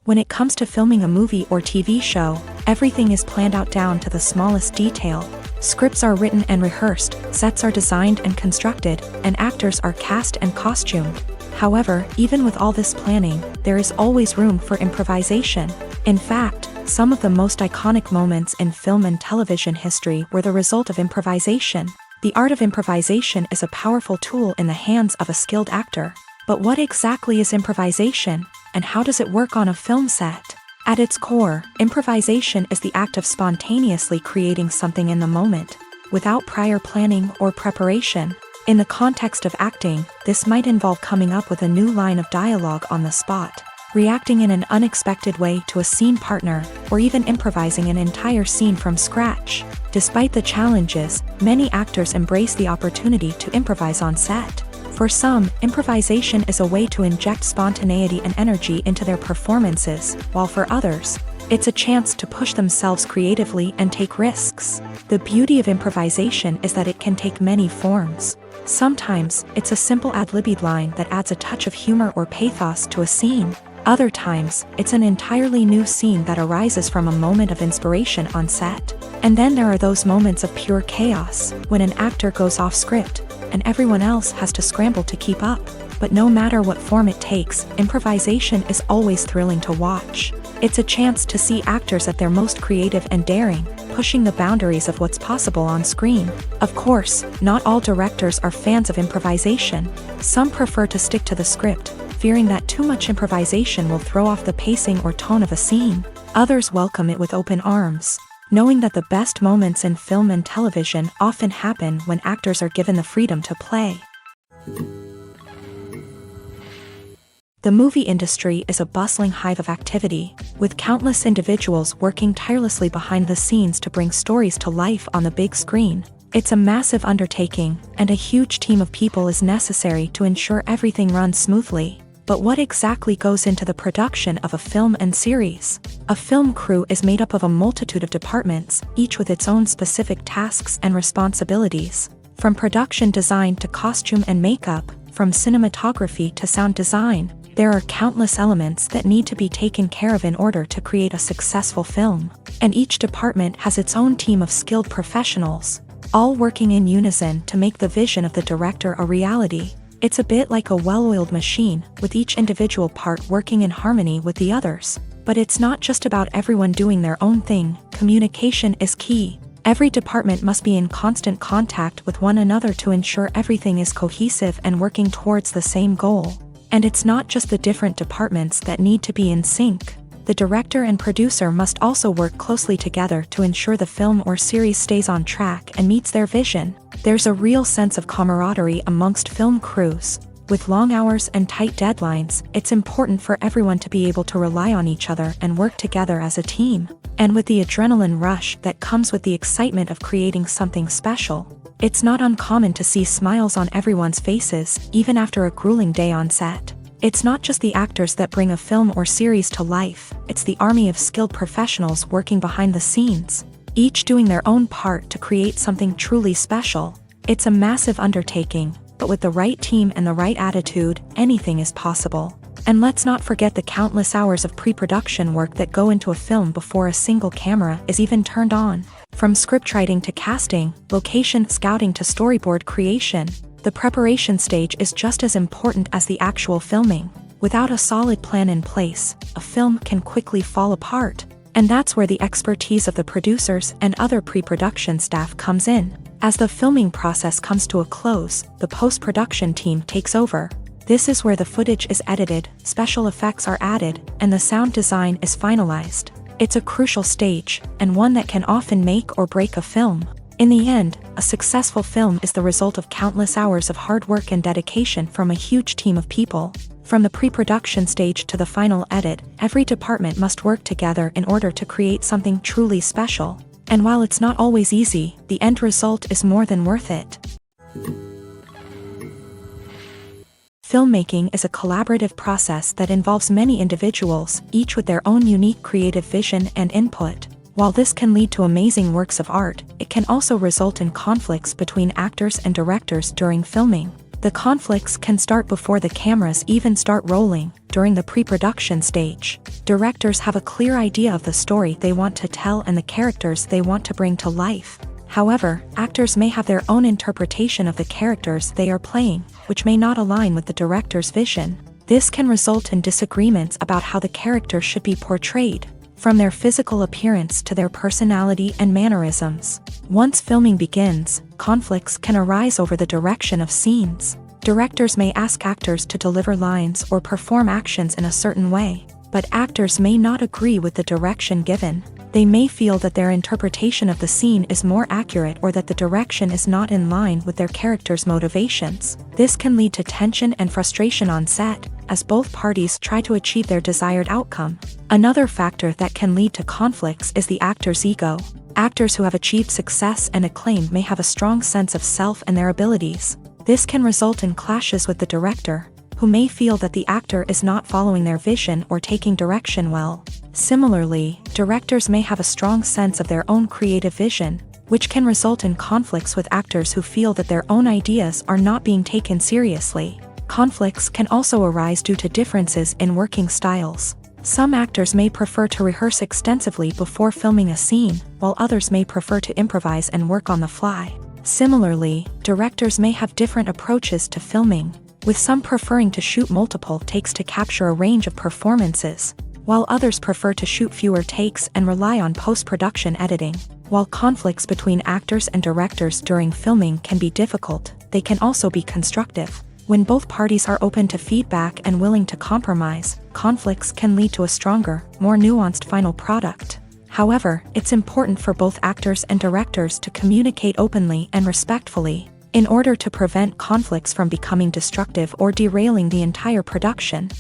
[SPEAKER 1] When it comes to filming a movie or TV show, everything is planned out down to the smallest detail. Scripts are written and rehearsed, sets are designed and constructed, and actors are cast and costumed. However, even with all this planning, there is always room for improvisation. In fact, some of the most iconic moments in film and television history were the result of improvisation. The art of improvisation is a powerful tool in the hands of a skilled actor. But what exactly is improvisation, and how does it work on a film set? At its core, improvisation is the act of spontaneously creating something in the moment, without prior planning or preparation. In the context of acting, this might involve coming up with a new line of dialogue on the spot, reacting in an unexpected way to a scene partner, or even improvising an entire scene from scratch. Despite the challenges, many actors embrace the opportunity to improvise on set. For some, improvisation is a way to inject spontaneity and energy into their performances, while for others, it's a chance to push themselves creatively and take risks. The beauty of improvisation is that it can take many forms. Sometimes, it's a simple ad-libbed line that adds a touch of humor or pathos to a scene. Other times, it's an entirely new scene that arises from a moment of inspiration on set. And then there are those moments of pure chaos, when an actor goes off script, and everyone else has to scramble to keep up. But no matter what form it takes, improvisation is always thrilling to watch. It's a chance to see actors at their most creative and daring, pushing the boundaries of what's possible on screen. Of course, not all directors are fans of improvisation. Some prefer to stick to the script, fearing that too much improvisation will throw off the pacing or tone of a scene. Others welcome it with open arms, knowing that the best moments in film and television often happen when actors are given the freedom to play. The movie industry is a bustling hive of activity, with countless individuals working tirelessly behind the scenes to bring stories to life on the big screen. It's a massive undertaking, and a huge team of people is necessary to ensure everything runs smoothly. But what exactly goes into the production of a film and series? A film crew is made up of a multitude of departments, each with its own specific tasks and responsibilities. From production design to costume and makeup, from cinematography to sound design, there are countless elements that need to be taken care of in order to create a successful film. And each department has its own team of skilled professionals, all working in unison to make the vision of the director a reality. It's a bit like a well-oiled machine, with each individual part working in harmony with the others. But it's not just about everyone doing their own thing. Communication is key. Every department must be in constant contact with one another to ensure everything is cohesive and working towards the same goal. And it's not just the different departments that need to be in sync. The director and producer must also work closely together to ensure the film or series stays on track and meets their vision. There's a real sense of camaraderie amongst film crews. With long hours and tight deadlines, it's important for everyone to be able to rely on each other and work together as a team. And with the adrenaline rush that comes with the excitement of creating something special, it's not uncommon to see smiles on everyone's faces, even after a grueling day on set. It's not just the actors that bring a film or series to life, it's the army of skilled professionals working behind the scenes, each doing their own part to create something truly special. It's a massive undertaking, but with the right team and the right attitude, anything is possible. And let's not forget the countless hours of pre-production work that go into a film before a single camera is even turned on. From scriptwriting to casting, location scouting to storyboard creation, the preparation stage is just as important as the actual filming. Without a solid plan in place, a film can quickly fall apart. And that's where the expertise of the producers and other pre-production staff comes in. As the filming process comes to a close, the post-production team takes over. This is where the footage is edited, special effects are added, and the sound design is finalized. It's a crucial stage, and one that can often make or break a film. In the end, a successful film is the result of countless hours of hard work and dedication from a huge team of people. From the pre-production stage to the final edit, every department must work together in order to create something truly special. And while it's not always easy, the end result is more than worth it. Filmmaking is a collaborative process that involves many individuals, each with their own unique creative vision and input. While this can lead to amazing works of art, it can also result in conflicts between actors and directors during filming. The conflicts can start before the cameras even start rolling, during the pre-production stage. Directors have a clear idea of the story they want to tell and the characters they want to bring to life. However, actors may have their own interpretation of the characters they are playing, which may not align with the director's vision. This can result in disagreements about how the character should be portrayed, from their physical appearance to their personality and mannerisms. Once filming begins, conflicts can arise over the direction of scenes. Directors may ask actors to deliver lines or perform actions in a certain way, but actors may not agree with the direction given. They may feel that their interpretation of the scene is more accurate or that the direction is not in line with their character's motivations. This can lead to tension and frustration on set, as both parties try to achieve their desired outcome. Another factor that can lead to conflicts is the actor's ego. Actors who have achieved success and acclaim may have a strong sense of self and their abilities. This can result in clashes with the director, who may feel that the actor is not following their vision or taking direction well. Similarly, directors may have a strong sense of their own creative vision, which can result in conflicts with actors who feel that their own ideas are not being taken seriously. Conflicts can also arise due to differences in working styles. Some actors may prefer to rehearse extensively before filming a scene, while others may prefer to improvise and work on the fly. Similarly, directors may have different approaches to filming, with some preferring to shoot multiple takes to capture a range of performances, while others prefer to shoot fewer takes and rely on post-production editing. While conflicts between actors and directors during filming can be difficult, they can also be constructive. When both parties are open to feedback and willing to compromise, conflicts can lead to a stronger, more nuanced final product. However, it's important for both actors and directors to communicate openly and respectfully, in order to prevent conflicts from becoming destructive or derailing the entire production.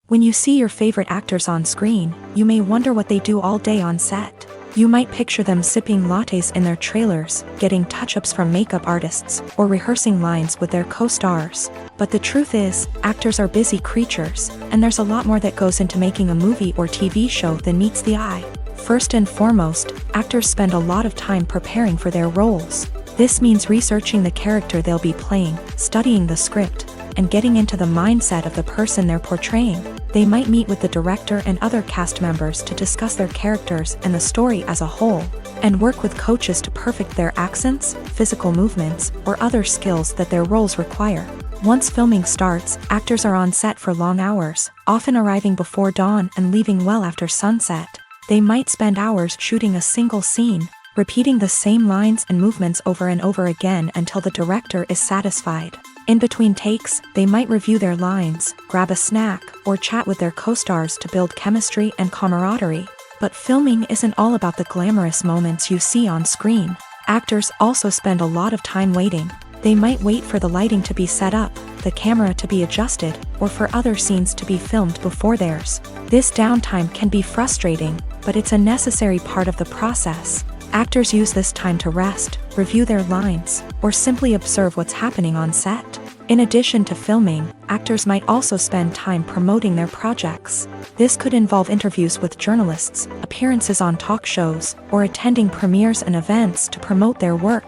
[SPEAKER 1] When you see your favorite actors on screen, you may wonder what they do all day on set. You might picture them sipping lattes in their trailers, getting touch-ups from makeup artists, or rehearsing lines with their co-stars. But the truth is, actors are busy creatures, and there's a lot more that goes into making a movie or TV show than meets the eye. First and foremost, actors spend a lot of time preparing for their roles. This means researching the character they'll be playing, studying the script, and getting into the mindset of the person they're portraying. They might meet with the director and other cast members to discuss their characters and the story as a whole, and work with coaches to perfect their accents, physical movements, or other skills that their roles require. Once filming starts, actors are on set for long hours, often arriving before dawn and leaving well after sunset. They might spend hours shooting a single scene, repeating the same lines and movements over and over again until the director is satisfied. In between takes, they might review their lines, grab a snack, or chat with their co-stars to build chemistry and camaraderie. But filming isn't all about the glamorous moments you see on screen. Actors also spend a lot of time waiting. They might wait for the lighting to be set up, the camera to be adjusted, or for other scenes to be filmed before theirs. This downtime can be frustrating, but it's a necessary part of the process. Actors use this time to rest, review their lines, or simply observe what's happening on set. In addition to filming, actors might also spend time promoting their projects. This could involve interviews with journalists, appearances on talk shows, or attending premieres and events to promote their work.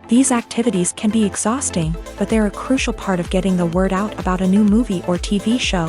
[SPEAKER 1] These activities can be exhausting, but they're a crucial part of getting the word out about a new movie or TV show.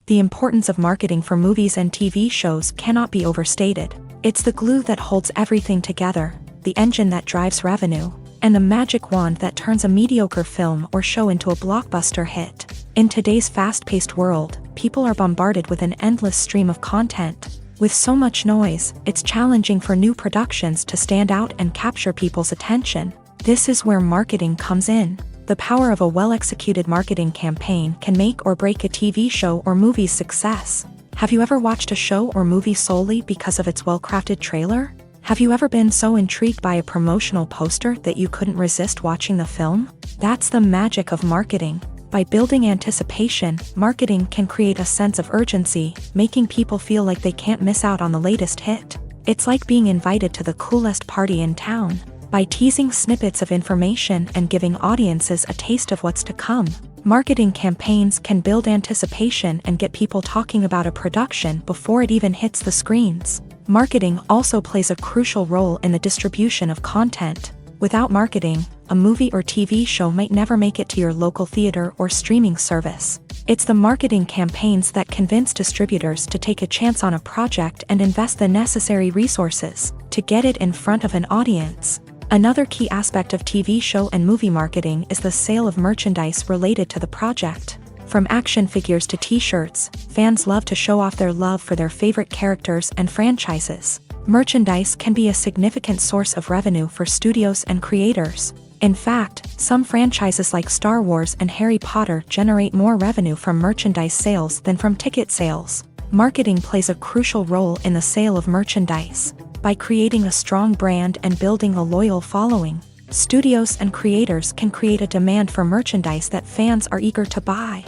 [SPEAKER 1] The importance of marketing for movies and TV shows cannot be overstated. It's the glue that holds everything together, the engine that drives revenue, and the magic wand that turns a mediocre film or show into a blockbuster hit. In today's fast-paced world, people are bombarded with an endless stream of content. With so much noise, it's challenging for new productions to stand out and capture people's attention. This is where marketing comes in. The power of a well-executed marketing campaign can make or break a TV show or movie's success. Have you ever watched a show or movie solely because of its well-crafted trailer? Have you ever been so intrigued by a promotional poster that you couldn't resist watching the film? That's the magic of marketing. By building anticipation, marketing can create a sense of urgency, making people feel like they can't miss out on the latest hit. It's like being invited to the coolest party in town. By teasing snippets of information and giving audiences a taste of what's to come, marketing campaigns can build anticipation and get people talking about a production before it even hits the screens. Marketing also plays a crucial role in the distribution of content. Without marketing, a movie or TV show might never make it to your local theater or streaming service. It's the marketing campaigns that convince distributors to take a chance on a project and invest the necessary resources to get it in front of an audience. Another key aspect of TV show and movie marketing is the sale of merchandise related to the project. From action figures to t-shirts, fans love to show off their love for their favorite characters and franchises. Merchandise can be a significant source of revenue for studios and creators. In fact, some franchises like Star Wars and Harry Potter generate more revenue from merchandise sales than from ticket sales. Marketing plays a crucial role in the sale of merchandise. By creating a strong brand and building a loyal following, studios and creators can create a demand for merchandise that fans are eager to buy.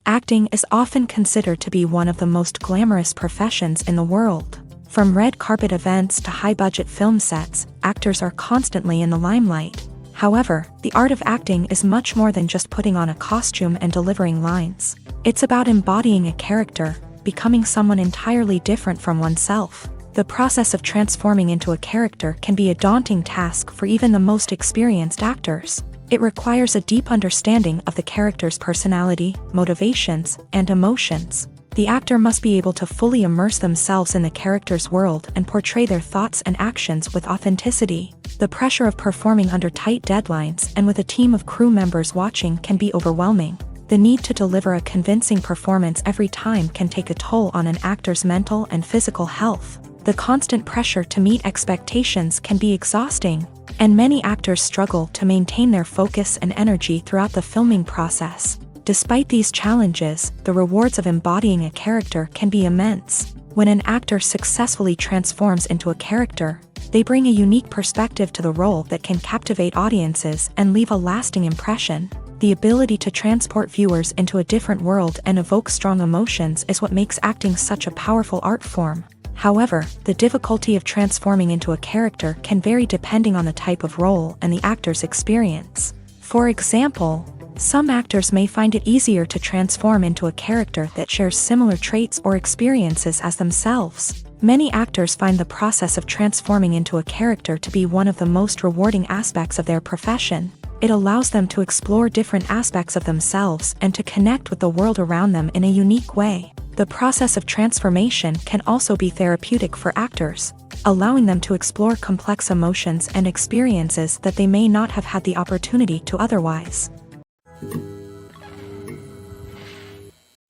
[SPEAKER 1] Acting is often considered to be one of the most glamorous professions in the world. From red carpet events to high-budget film sets, actors are constantly in the limelight. However, the art of acting is much more than just putting on a costume and delivering lines. It's about embodying a character, becoming someone entirely different from oneself. The process of transforming into a character can be a daunting task for even the most experienced actors. It requires a deep understanding of the character's personality, motivations, and emotions. The actor must be able to fully immerse themselves in the character's world and portray their thoughts and actions with authenticity. The pressure of performing under tight deadlines and with a team of crew members watching can be overwhelming. The need to deliver a convincing performance every time can take a toll on an actor's mental and physical health. The constant pressure to meet expectations can be exhausting, and many actors struggle to maintain their focus and energy throughout the filming process. Despite these challenges, the rewards of embodying a character can be immense. When an actor successfully transforms into a character, they bring a unique perspective to the role that can captivate audiences and leave a lasting impression. The ability to transport viewers into a different world and evoke strong emotions is what makes acting such a powerful art form. However, the difficulty of transforming into a character can vary depending on the type of role and the actor's experience. For example, some actors may find it easier to transform into a character that shares similar traits or experiences as themselves. Many actors find the process of transforming into a character to be one of the most rewarding aspects of their profession. It allows them to explore different aspects of themselves and to connect with the world around them in a unique way. The process of transformation can also be therapeutic for actors, allowing them to explore complex emotions and experiences that they may not have had the opportunity to otherwise.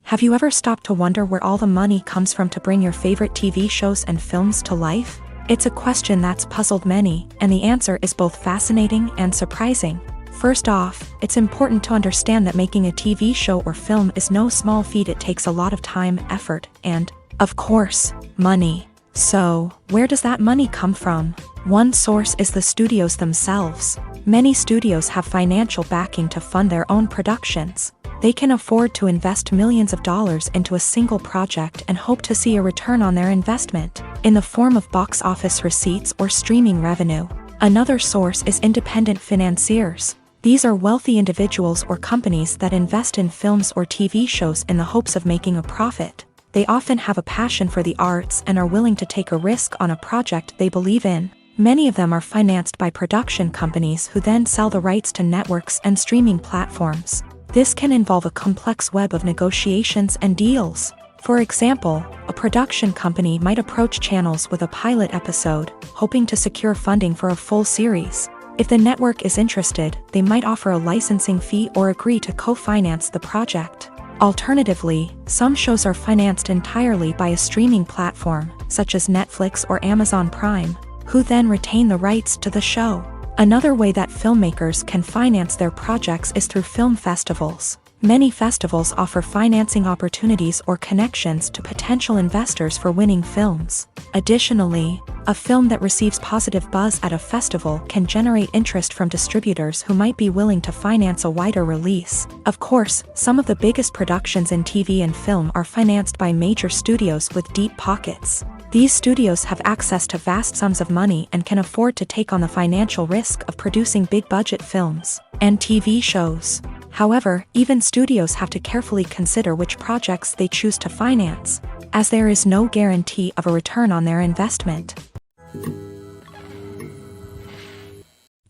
[SPEAKER 1] Have you ever stopped to wonder where all the money comes from to bring your favorite TV shows and films to life? It's a question that's puzzled many, and the answer is both fascinating and surprising. First off, it's important to understand that making a TV show or film is no small feat. It takes a lot of time, effort, and, of course, money. So, where does that money come from? One source is the studios themselves. Many studios have financial backing to fund their own productions. They can afford to invest millions of dollars into a single project and hope to see a return on their investment, in the form of box office receipts or streaming revenue. Another source is independent financiers. These are wealthy individuals or companies that invest in films or TV shows in the hopes of making a profit. They often have a passion for the arts and are willing to take a risk on a project they believe in. Many of them are financed by production companies who then sell the rights to networks and streaming platforms. This can involve a complex web of negotiations and deals. For example, a production company might approach channels with a pilot episode, hoping to secure funding for a full series. If the network is interested, they might offer a licensing fee or agree to co-finance the project. Alternatively, some shows are financed entirely by a streaming platform, such as Netflix or Amazon Prime, who then retain the rights to the show. Another way that filmmakers can finance their projects is through film festivals. Many festivals offer financing opportunities or connections to potential investors for winning films. Additionally, a film that receives positive buzz at a festival can generate interest from distributors who might be willing to finance a wider release. Of course, some of the biggest productions in TV and film are financed by major studios with deep pockets. These studios have access to vast sums of money and can afford to take on the financial risk of producing big-budget films and TV shows. However, even studios have to carefully consider which projects they choose to finance, as there is no guarantee of a return on their investment.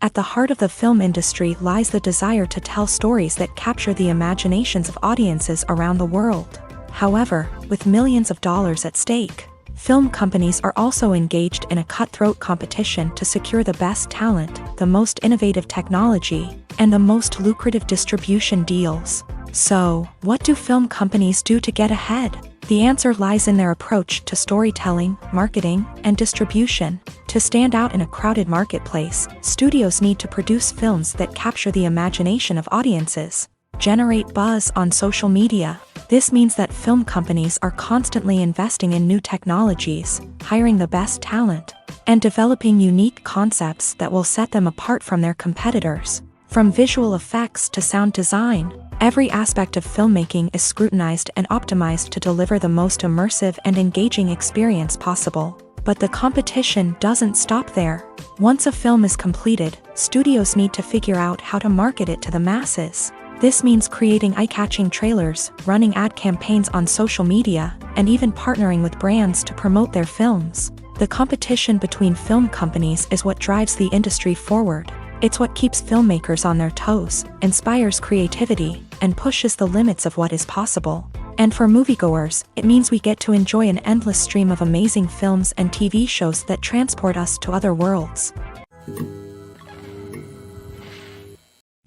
[SPEAKER 1] At the heart of the film industry lies the desire to tell stories that capture the imaginations of audiences around the world. However, with millions of dollars at stake, film companies are also engaged in a cutthroat competition to secure the best talent, the most innovative technology, and the most lucrative distribution deals. So, what do film companies do to get ahead? The answer lies in their approach to storytelling, marketing, and distribution. To stand out in a crowded marketplace, studios need to produce films that capture the imagination of audiences, generate buzz on social media. This means that film companies are constantly investing in new technologies, hiring the best talent, and developing unique concepts that will set them apart from their competitors. From visual effects to sound design, every aspect of filmmaking is scrutinized and optimized to deliver the most immersive and engaging experience possible. But the competition doesn't stop there. Once a film is completed, studios need to figure out how to market it to the masses. This means creating eye-catching trailers, running ad campaigns on social media, and even partnering with brands to promote their films. The competition between film companies is what drives the industry forward. It's what keeps filmmakers on their toes, inspires creativity, and pushes the limits of what is possible. And for moviegoers, it means we get to enjoy an endless stream of amazing films and TV shows that transport us to other worlds.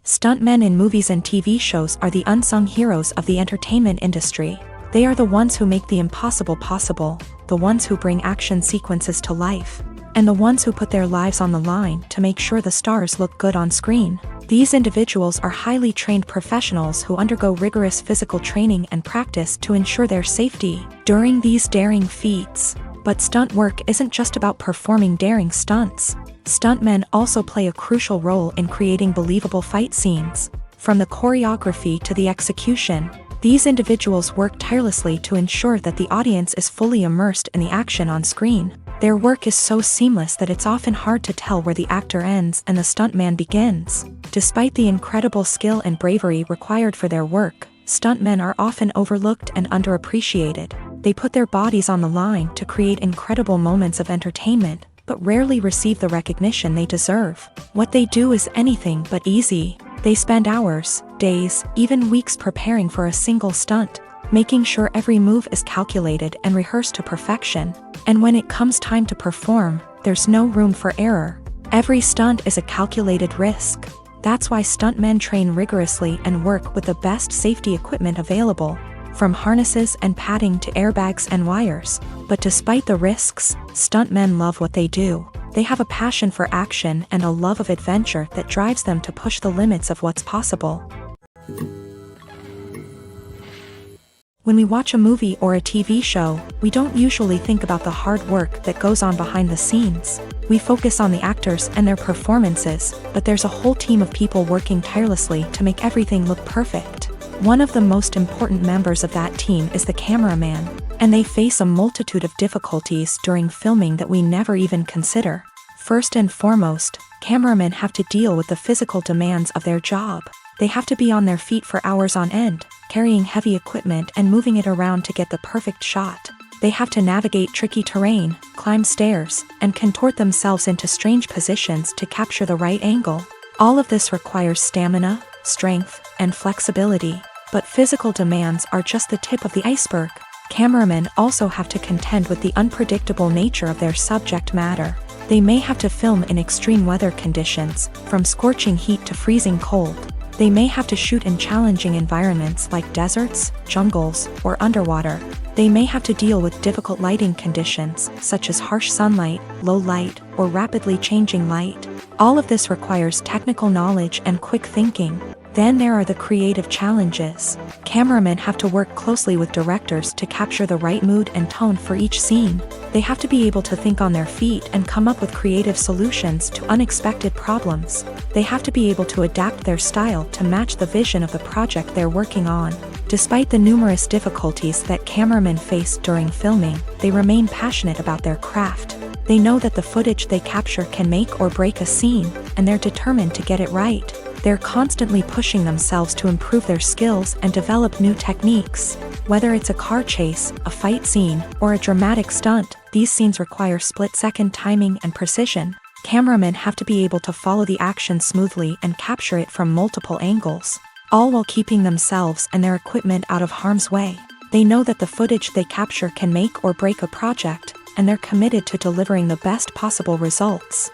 [SPEAKER 1] Stuntmen in movies and TV shows are the unsung heroes of the entertainment industry. They are the ones who make the impossible possible, the ones who bring action sequences to life, and the ones who put their lives on the line to make sure the stars look good on screen. These individuals are highly trained professionals who undergo rigorous physical training and practice to ensure their safety during these daring feats. But stunt work isn't just about performing daring stunts. Stuntmen also play a crucial role in creating believable fight scenes. From the choreography to the execution, these individuals work tirelessly to ensure that the audience is fully immersed in the action on screen. Their work is so seamless that it's often hard to tell where the actor ends and the stuntman begins. Despite the incredible skill and bravery required for their work, stuntmen are often overlooked and underappreciated. They put their bodies on the line to create incredible moments of entertainment, but rarely receive the recognition they deserve. What they do is anything but easy. They spend hours, days, even weeks preparing for a single stunt, making sure every move is calculated and rehearsed to perfection. And when it comes time to perform, there's no room for error. Every stunt is a calculated risk. That's why stuntmen train rigorously and work with the best safety equipment available, from harnesses and padding to airbags and wires. But despite the risks, stuntmen love what they do. They have a passion for action and a love of adventure that drives them to push the limits of what's possible. When we watch a movie or a TV show, we don't usually think about the hard work that goes on behind the scenes. We focus on the actors and their performances, but there's a whole team of people working tirelessly to make everything look perfect. One of the most important members of that team is the cameraman, and they face a multitude of difficulties during filming that we never even consider. First and foremost, cameramen have to deal with the physical demands of their job. They have to be on their feet for hours on end, carrying heavy equipment and moving it around to get the perfect shot. They have to navigate tricky terrain, climb stairs, and contort themselves into strange positions to capture the right angle. All of this requires stamina, strength, and flexibility. But physical demands are just the tip of the iceberg. Cameramen also have to contend with the unpredictable nature of their subject matter. They may have to film in extreme weather conditions, from scorching heat to freezing cold. They may have to shoot in challenging environments like deserts, jungles, or underwater. They may have to deal with difficult lighting conditions, such as harsh sunlight, low light, or rapidly changing light. All of this requires technical knowledge and quick thinking. Then there are the creative challenges. Cameramen have to work closely with directors to capture the right mood and tone for each scene. They have to be able to think on their feet and come up with creative solutions to unexpected problems. They have to be able to adapt their style to match the vision of the project they're working on. Despite the numerous difficulties that cameramen face during filming, they remain passionate about their craft. They know that the footage they capture can make or break a scene, and they're determined to get it right. They're constantly pushing themselves to improve their skills and develop new techniques. Whether it's a car chase, a fight scene, or a dramatic stunt, these scenes require split-second timing and precision. Cameramen have to be able to follow the action smoothly and capture it from multiple angles, all while keeping themselves and their equipment out of harm's way. They know that the footage they capture can make or break a project, and they're committed to delivering the best possible results.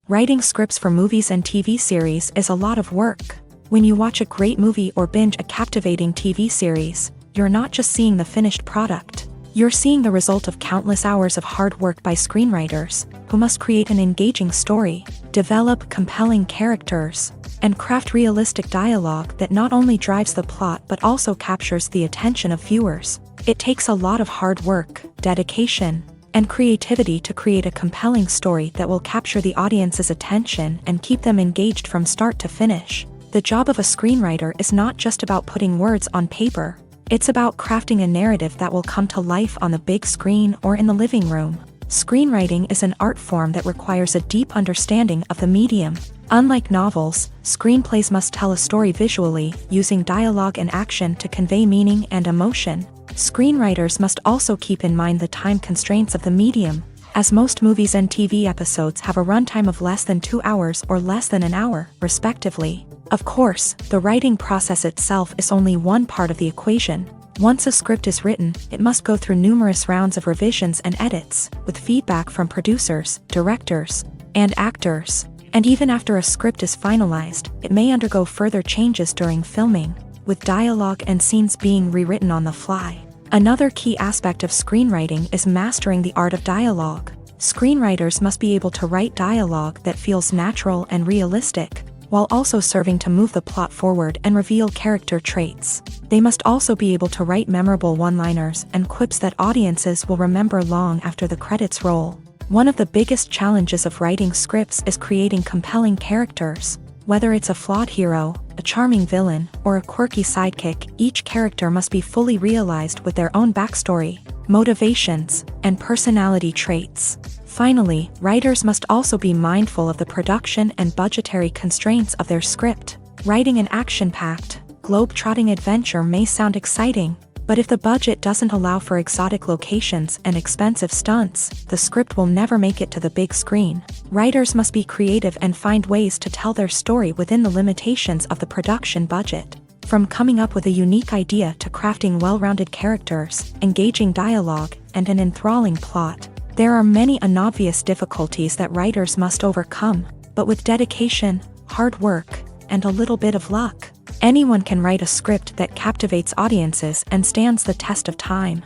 [SPEAKER 1] Writing scripts for movies and TV series is a lot of work. When you watch a great movie or binge a captivating TV series, you're not just seeing the finished product. You're seeing the result of countless hours of hard work by screenwriters, who must create an engaging story, develop compelling characters, and craft realistic dialogue that not only drives the plot but also captures the attention of viewers. It takes a lot of hard work, dedication, and creativity to create a compelling story that will capture the audience's attention and keep them engaged from start to finish. The job of a screenwriter is not just about putting words on paper. It's about crafting a narrative that will come to life on the big screen or in the living room. Screenwriting is an art form that requires a deep understanding of the medium. Unlike novels, screenplays must tell a story visually, using dialogue and action to convey meaning and emotion. Screenwriters must also keep in mind the time constraints of the medium, as most movies and TV episodes have a runtime of less than 2 hours or less than an hour, respectively. Of course, the writing process itself is only one part of the equation. Once a script is written, it must go through numerous rounds of revisions and edits, with feedback from producers, directors, and actors. And even after a script is finalized, it may undergo further changes during filming, with dialogue and scenes being rewritten on the fly. Another key aspect of screenwriting is mastering the art of dialogue. Screenwriters must be able to write dialogue that feels natural and realistic, while also serving to move the plot forward and reveal character traits. They must also be able to write memorable one-liners and quips that audiences will remember long after the credits roll. One of the biggest challenges of writing scripts is creating compelling characters. Whether it's a flawed hero, a charming villain, or a quirky sidekick, each character must be fully realized with their own backstory, motivations, and personality traits. Finally, writers must also be mindful of the production and budgetary constraints of their script. Writing an action-packed, globe-trotting adventure may sound exciting, But if the budget doesn't allow for exotic locations and expensive stunts, the script will never make it to the big screen. Writers must be creative and find ways to tell their story within the limitations of the production budget. From coming up with a unique idea to crafting well-rounded characters, engaging dialogue, and an enthralling plot, there are many unobvious difficulties that writers must overcome, but with dedication, hard work, and a little bit of luck, anyone can write a script that captivates audiences and stands the test of time.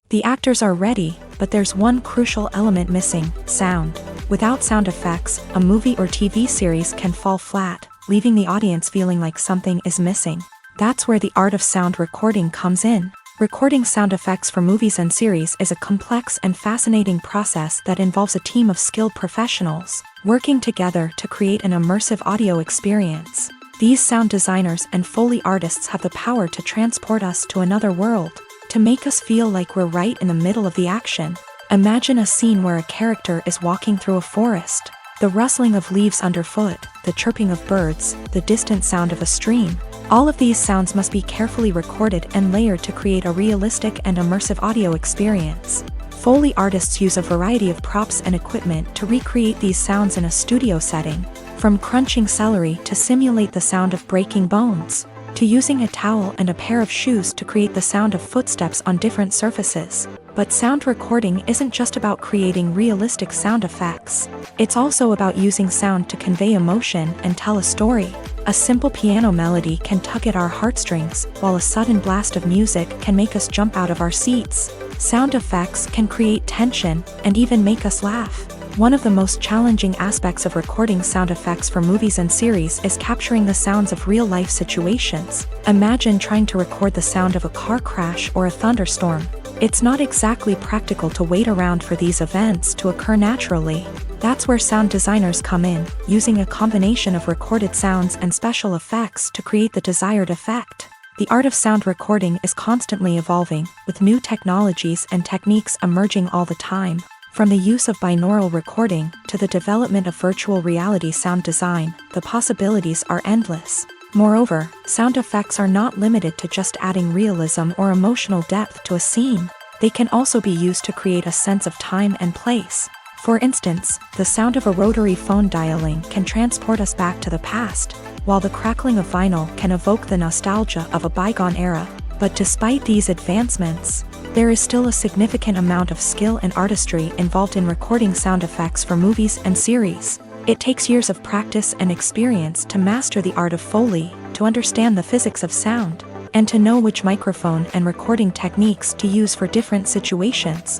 [SPEAKER 1] The actors are ready, but there's one crucial element missing: sound. Without sound effects, a movie or TV series can fall flat, leaving the audience feeling like something is missing. That's where the art of sound recording comes in. Recording sound effects for movies and series is a complex and fascinating process that involves a team of skilled professionals working together to create an immersive audio experience. These sound designers and Foley artists have the power to transport us to another world, to make us feel like we're right in the middle of the action. Imagine a scene where a character is walking through a forest. The rustling of leaves underfoot, the chirping of birds, the distant sound of a stream. All of these sounds must be carefully recorded and layered to create a realistic and immersive audio experience. Foley artists use a variety of props and equipment to recreate these sounds in a studio setting, from crunching celery to simulate the sound of breaking bones, to using a towel and a pair of shoes to create the sound of footsteps on different surfaces. But sound recording isn't just about creating realistic sound effects. It's also about using sound to convey emotion and tell a story. A simple piano melody can tug at our heartstrings, while a sudden blast of music can make us jump out of our seats. Sound effects can create tension and even make us laugh. One of the most challenging aspects of recording sound effects for movies and series is capturing the sounds of real-life situations. Imagine trying to record the sound of a car crash or a thunderstorm. It's not exactly practical to wait around for these events to occur naturally. That's where sound designers come in, using a combination of recorded sounds and special effects to create the desired effect. The art of sound recording is constantly evolving, with new technologies and techniques emerging all the time. From the use of binaural recording to the development of virtual reality sound design, the possibilities are endless. Moreover, sound effects are not limited to just adding realism or emotional depth to a scene. They can also be used to create a sense of time and place. For instance, the sound of a rotary phone dialing can transport us back to the past, while the crackling of vinyl can evoke the nostalgia of a bygone era. But despite these advancements, there is still a significant amount of skill and artistry involved in recording sound effects for movies and series. It takes years of practice and experience to master the art of Foley, to understand the physics of sound, and to know which microphone and recording techniques to use for different situations.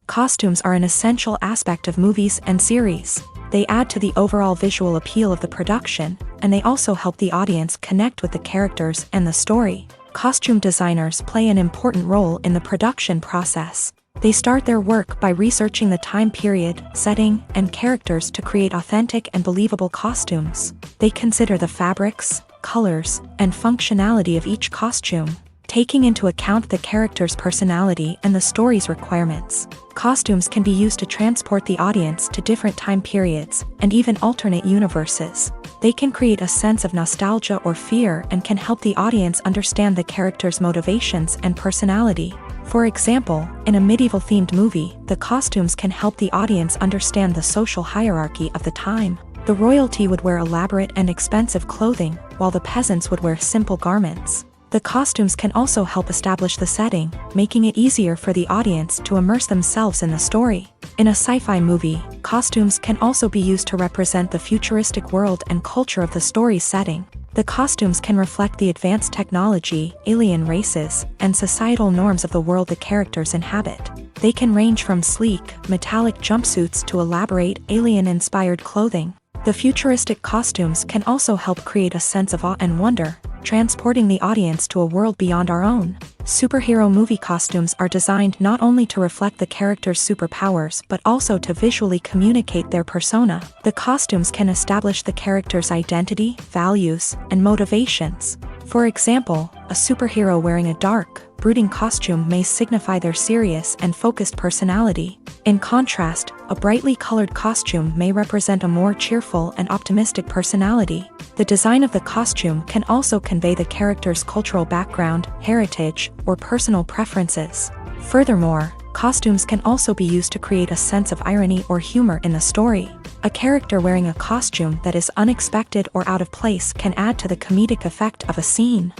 [SPEAKER 1] Costumes are an essential aspect of movies and series. They add to the overall visual appeal of the production, and they also help the audience connect with the characters and the story. Costume designers play an important role in the production process. They start their work by researching the time period, setting, and characters to create authentic and believable costumes. They consider the fabrics, colors, and functionality of each costume, taking into account the character's personality and the story's requirements. Costumes can be used to transport the audience to different time periods and even alternate universes. They can create a sense of nostalgia or fear and can help the audience understand the character's motivations and personality. For example, in a medieval-themed movie, the costumes can help the audience understand the social hierarchy of the time. The royalty would wear elaborate and expensive clothing, while the peasants would wear simple garments. The costumes can also help establish the setting, making it easier for the audience to immerse themselves in the story. In a sci-fi movie, costumes can also be used to represent the futuristic world and culture of the story's setting. The costumes can reflect the advanced technology, alien races, and societal norms of the world the characters inhabit. They can range from sleek, metallic jumpsuits to elaborate, alien-inspired clothing. The futuristic costumes can also help create a sense of awe and wonder, transporting the audience to a world beyond our own. Superhero movie costumes are designed not only to reflect the character's superpowers but also to visually communicate their persona. The costumes can establish the character's identity, values, and motivations. For example, a superhero wearing a dark, brooding costume may signify their serious and focused personality. In contrast, a brightly colored costume may represent a more cheerful and optimistic personality. The design of the costume can also convey the character's cultural background, heritage, or personal preferences. Furthermore, costumes can also be used to create a sense of irony or humor in the story. A character wearing a costume that is unexpected or out of place can add to the comedic effect of a scene.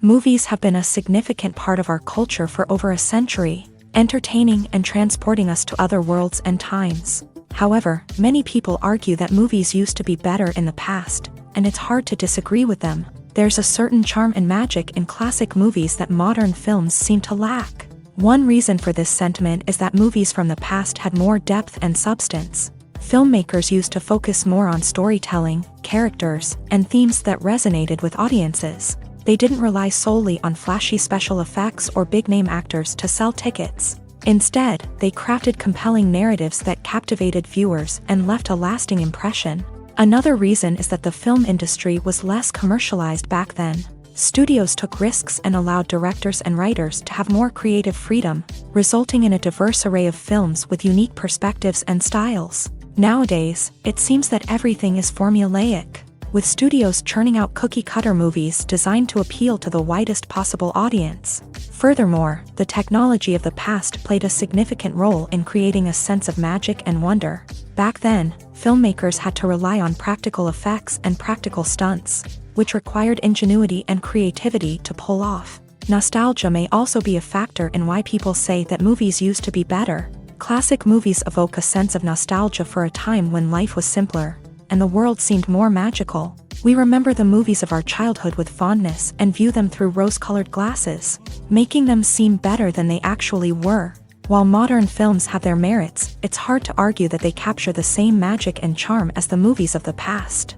[SPEAKER 1] Movies have been a significant part of our culture for over a century, entertaining and transporting us to other worlds and times. However, many people argue that movies used to be better in the past, and it's hard to disagree with them. There's a certain charm and magic in classic movies that modern films seem to lack. One reason for this sentiment is that movies from the past had more depth and substance. Filmmakers used to focus more on storytelling, characters, and themes that resonated with audiences. They didn't rely solely on flashy special effects or big-name actors to sell tickets. Instead, they crafted compelling narratives that captivated viewers and left a lasting impression. Another reason is that the film industry was less commercialized back then. Studios took risks and allowed directors and writers to have more creative freedom, resulting in a diverse array of films with unique perspectives and styles. Nowadays, it seems that everything is formulaic, with studios churning out cookie-cutter movies designed to appeal to the widest possible audience. Furthermore, the technology of the past played a significant role in creating a sense of magic and wonder. Back then, filmmakers had to rely on practical effects and practical stunts, which required ingenuity and creativity to pull off. Nostalgia may also be a factor in why people say that movies used to be better. Classic movies evoke a sense of nostalgia for a time when life was simpler, and the world seemed more magical. We remember the movies of our childhood with fondness and view them through rose-colored glasses, making them seem better than they actually were. While modern films have their merits, it's hard to argue that they capture the same magic and charm as the movies of the past.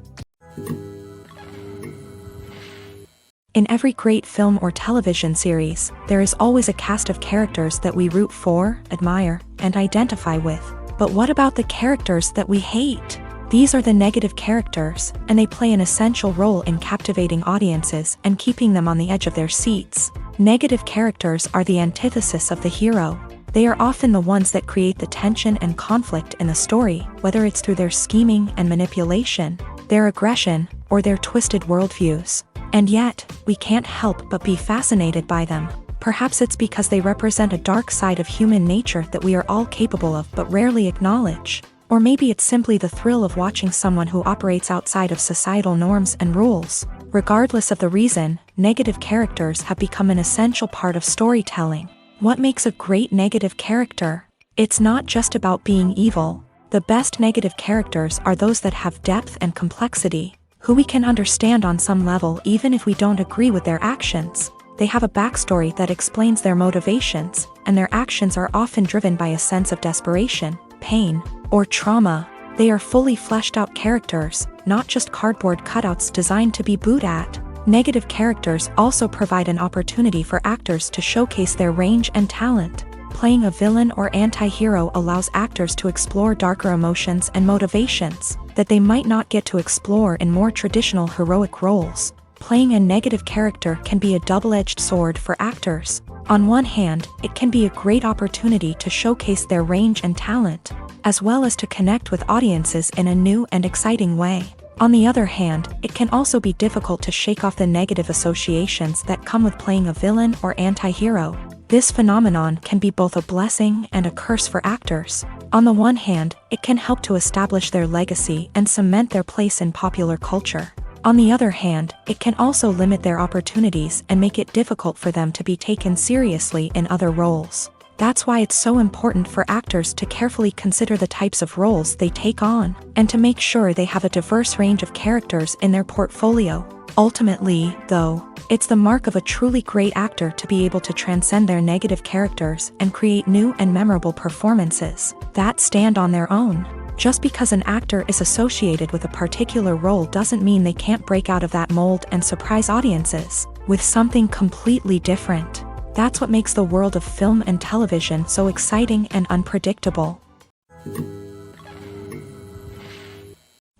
[SPEAKER 1] In every great film or television series, there is always a cast of characters that we root for, admire, and identify with. But what about the characters that we hate? These are the negative characters, and they play an essential role in captivating audiences and keeping them on the edge of their seats. Negative characters are the antithesis of the hero. They are often the ones that create the tension and conflict in the story, whether it's through their scheming and manipulation, their aggression, or their twisted worldviews. And yet, we can't help but be fascinated by them. Perhaps it's because they represent a dark side of human nature that we are all capable of but rarely acknowledge. Or maybe it's simply the thrill of watching someone who operates outside of societal norms and rules. Regardless of the reason, negative characters have become an essential part of storytelling. What makes a great negative character? It's not just about being evil. The best negative characters are those that have depth and complexity, who we can understand on some level even if we don't agree with their actions. They have a backstory that explains their motivations, and their actions are often driven by a sense of desperation, pain, or trauma. They are fully fleshed out characters, not just cardboard cutouts designed to be booed at. Negative characters also provide an opportunity for actors to showcase their range and talent. Playing a villain or anti-hero allows actors to explore darker emotions and motivations that they might not get to explore in more traditional heroic roles. Playing a negative character can be a double-edged sword for actors. On one hand, it can be a great opportunity to showcase their range and talent, as well as to connect with audiences in a new and exciting way. On the other hand, it can also be difficult to shake off the negative associations that come with playing a villain or anti-hero. This phenomenon can be both a blessing and a curse for actors. On the one hand, it can help to establish their legacy and cement their place in popular culture. On the other hand, it can also limit their opportunities and make it difficult for them to be taken seriously in other roles. That's why it's so important for actors to carefully consider the types of roles they take on, and to make sure they have a diverse range of characters in their portfolio. Ultimately, though, it's the mark of a truly great actor to be able to transcend their negative characters and create new and memorable performances that stand on their own. Just because an actor is associated with a particular role doesn't mean they can't break out of that mold and surprise audiences with something completely different. That's what makes the world of film and television so exciting and unpredictable.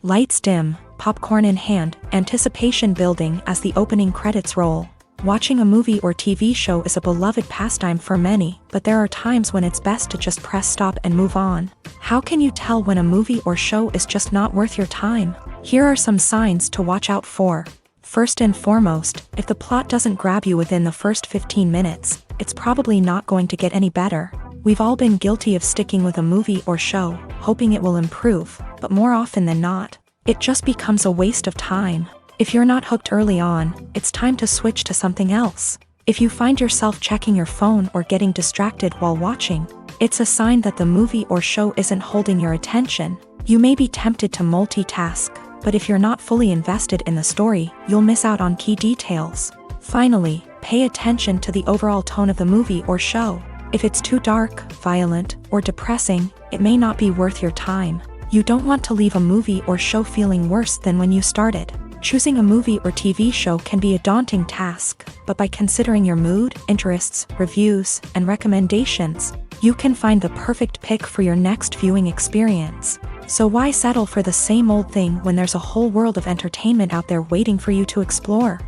[SPEAKER 1] Lights dim, popcorn in hand, anticipation building as the opening credits roll. Watching a movie or TV show is a beloved pastime for many, but there are times when it's best to just press stop and move on. How can you tell when a movie or show is just not worth your time? Here are some signs to watch out for. First and foremost, if the plot doesn't grab you within the first 15 minutes, it's probably not going to get any better. We've all been guilty of sticking with a movie or show, hoping it will improve, but more often than not, it just becomes a waste of time. If you're not hooked early on, it's time to switch to something else. If you find yourself checking your phone or getting distracted while watching, it's a sign that the movie or show isn't holding your attention. You may be tempted to multitask, but if you're not fully invested in the story, you'll miss out on key details. Finally, pay attention to the overall tone of the movie or show. If it's too dark, violent, or depressing, it may not be worth your time. You don't want to leave a movie or show feeling worse than when you started. Choosing a movie or TV show can be a daunting task, but by considering your mood, interests, reviews, and recommendations, you can find the perfect pick for your next viewing experience. So why settle for the same old thing when there's a whole world of entertainment out there waiting for you to explore?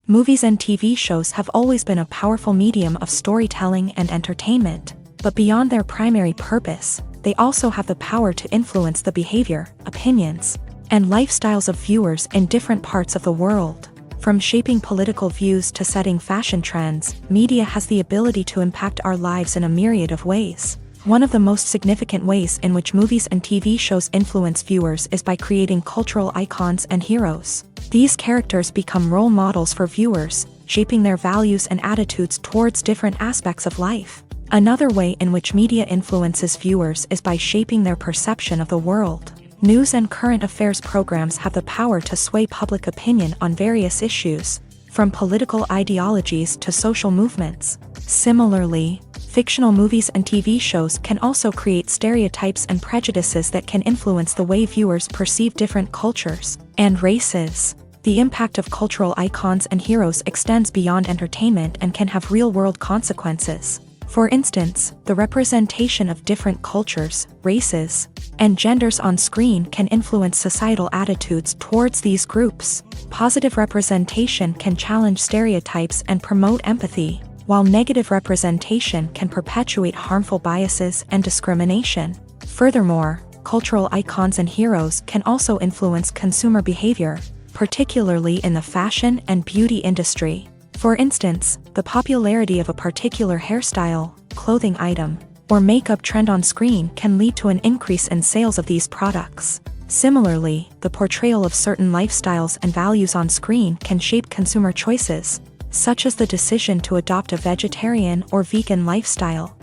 [SPEAKER 1] Movies and TV shows have always been a powerful medium of storytelling and entertainment, but beyond their primary purpose, they also have the power to influence the behavior, opinions, and lifestyles of viewers in different parts of the world. From shaping political views to setting fashion trends, media has the ability to impact our lives in a myriad of ways. One of the most significant ways in which movies and TV shows influence viewers is by creating cultural icons and heroes. These characters become role models for viewers, shaping their values and attitudes towards different aspects of life. Another way in which media influences viewers is by shaping their perception of the world. News and current affairs programs have the power to sway public opinion on various issues, from political ideologies to social movements. Similarly, fictional movies and TV shows can also create stereotypes and prejudices that can influence the way viewers perceive different cultures and races. The impact of cultural icons and heroes extends beyond entertainment and can have real-world consequences. For instance, the representation of different cultures, races, and genders on screen can influence societal attitudes towards these groups. Positive representation can challenge stereotypes and promote empathy, while negative representation can perpetuate harmful biases and discrimination. Furthermore, cultural icons and heroes can also influence consumer behavior, particularly in the fashion and beauty industry. For instance, the popularity of a particular hairstyle, clothing item, or makeup trend on screen can lead to an increase in sales of these products. Similarly, the portrayal of certain lifestyles and values on screen can shape consumer choices, such as the decision to adopt a vegetarian or vegan lifestyle.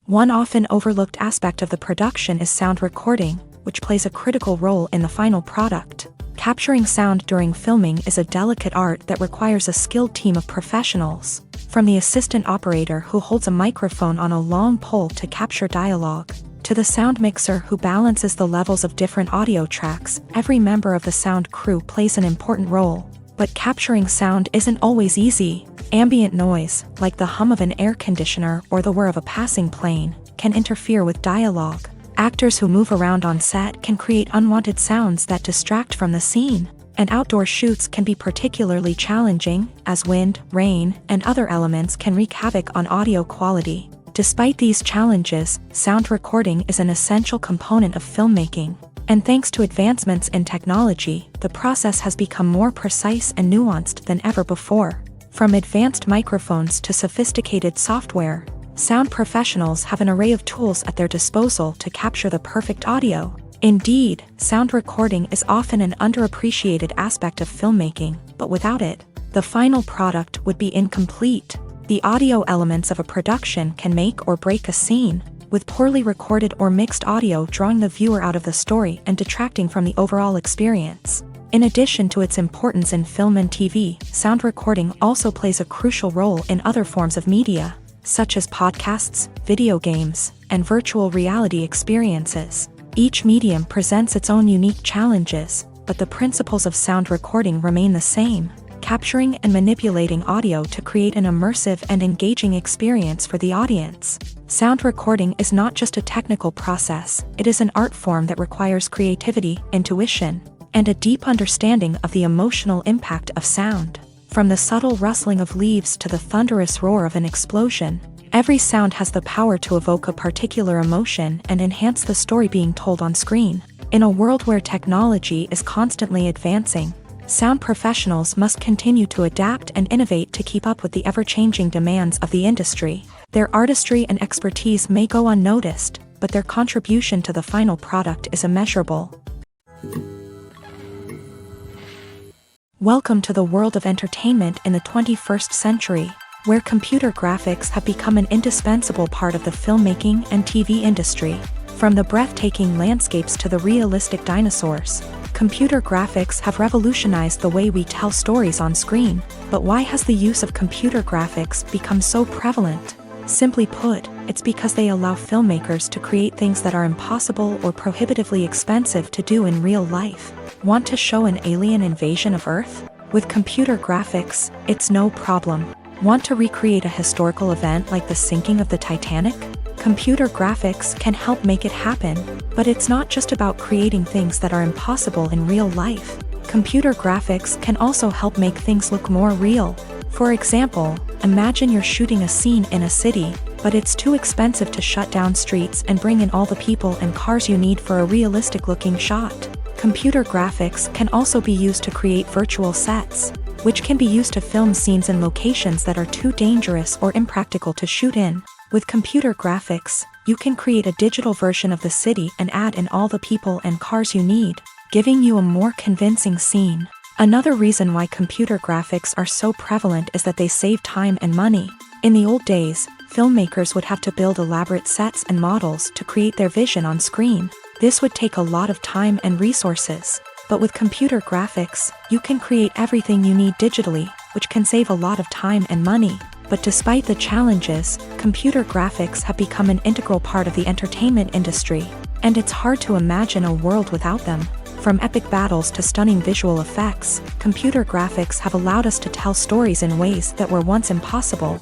[SPEAKER 1] One often overlooked aspect of the production is sound recording, which plays a critical role in the final product. Capturing sound during filming is a delicate art that requires a skilled team of professionals. From the assistant operator who holds a microphone on a long pole to capture dialogue, to the sound mixer who balances the levels of different audio tracks, every member of the sound crew plays an important role. But capturing sound isn't always easy. Ambient noise, like the hum of an air conditioner or the whir of a passing plane, can interfere with dialogue. Actors who move around on set can create unwanted sounds that distract from the scene, and outdoor shoots can be particularly challenging, as wind, rain, and other elements can wreak havoc on audio quality. Despite these challenges, sound recording is an essential component of filmmaking, and thanks to advancements in technology, the process has become more precise and nuanced than ever before. From advanced microphones to sophisticated software, sound professionals have an array of tools at their disposal to capture the perfect audio. Indeed, sound recording is often an underappreciated aspect of filmmaking, but without it, the final product would be incomplete. The audio elements of a production can make or break a scene, with poorly recorded or mixed audio drawing the viewer out of the story and detracting from the overall experience. In addition to its importance in film and TV, sound recording also plays a crucial role in other forms of media, such as podcasts, video games, and virtual reality experiences. Each medium presents its own unique challenges, but the principles of sound recording remain the same. capturing and manipulating audio to create an immersive and engaging experience for the audience. Sound recording is not just a technical process, it is an art form that requires creativity, intuition, and a deep understanding of the emotional impact of sound. From the subtle rustling of leaves to the thunderous roar of an explosion, every sound has the power to evoke a particular emotion and enhance the story being told on screen. In a world where technology is constantly advancing, sound professionals must continue to adapt and innovate to keep up with the ever-changing demands of the industry. Their artistry and expertise may go unnoticed, but their contribution to the final product is immeasurable. Welcome to the world of entertainment in the 21st century, where computer graphics have become an indispensable part of the filmmaking and TV industry. From the breathtaking landscapes to the realistic dinosaurs, computer graphics have revolutionized the way we tell stories on screen. But why has the use of computer graphics become so prevalent? Simply put, it's because they allow filmmakers to create things that are impossible or prohibitively expensive to do in real life. Want to show an alien invasion of Earth? With computer graphics, it's no problem. Want to recreate a historical event like the sinking of the Titanic? Computer graphics can help make it happen, but it's not just about creating things that are impossible in real life. Computer graphics can also help make things look more real. For example, imagine you're shooting a scene in a city, but it's too expensive to shut down streets and bring in all the people and cars you need for a realistic-looking shot. Computer graphics can also be used to create virtual sets, which can be used to film scenes in locations that are too dangerous or impractical to shoot in. With computer graphics, you can create a digital version of the city and add in all the people and cars you need, giving you a more convincing scene. Another reason why computer graphics are so prevalent is that they save time and money. In the old days, filmmakers would have to build elaborate sets and models to create their vision on screen. This would take a lot of time and resources. But with computer graphics, you can create everything you need digitally, which can save a lot of time and money. But despite the challenges, computer graphics have become an integral part of the entertainment industry, and it's hard to imagine a world without them. From epic battles to stunning visual effects, computer graphics have allowed us to tell stories in ways that were once impossible.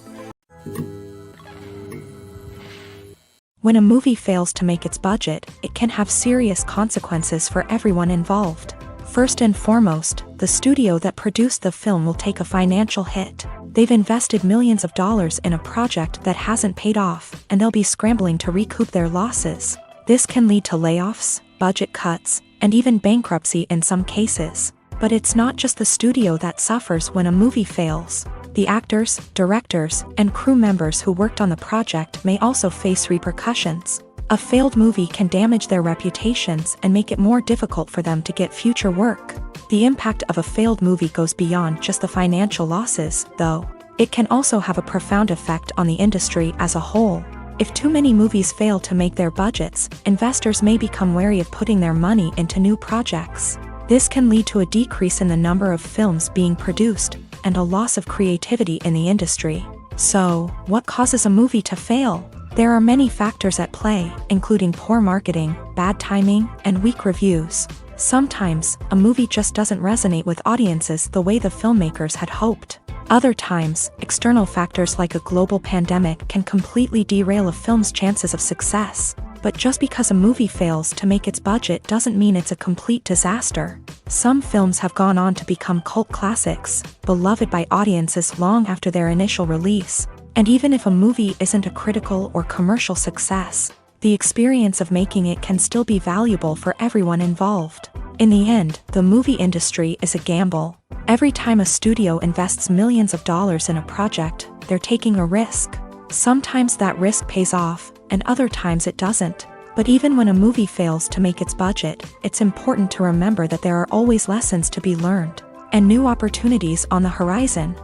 [SPEAKER 1] When a movie fails to make its budget, it can have serious consequences for everyone involved. First and foremost, the studio that produced the film will take a financial hit. They've invested millions of dollars in a project that hasn't paid off, and they'll be scrambling to recoup their losses. This can lead to layoffs, budget cuts, and even bankruptcy in some cases. But it's not just the studio that suffers when a movie fails. The actors, directors, and crew members who worked on the project may also face repercussions. A failed movie can damage their reputations and make it more difficult for them to get future work. The impact of a failed movie goes beyond just the financial losses, though. It can also have a profound effect on the industry as a whole. If too many movies fail to make their budgets, investors may become wary of putting their money into new projects. This can lead to a decrease in the number of films being produced, and a loss of creativity in the industry. So, what causes a movie to fail? There are many factors at play, including poor marketing, bad timing, and weak reviews. Sometimes, a movie just doesn't resonate with audiences the way the filmmakers had hoped. Other times, external factors like a global pandemic can completely derail a film's chances of success. But just because a movie fails to make its budget doesn't mean it's a complete disaster. Some films have gone on to become cult classics, beloved by audiences long after their initial release. And even if a movie isn't a critical or commercial success, the experience of making it can still be valuable for everyone involved. In the end, the movie industry is a gamble. Every time a studio invests millions of dollars in a project, they're taking a risk. Sometimes that risk pays off, and other times it doesn't. But even when a movie fails to make its budget, it's important to remember that there are always lessons to be learned, and new opportunities on the horizon.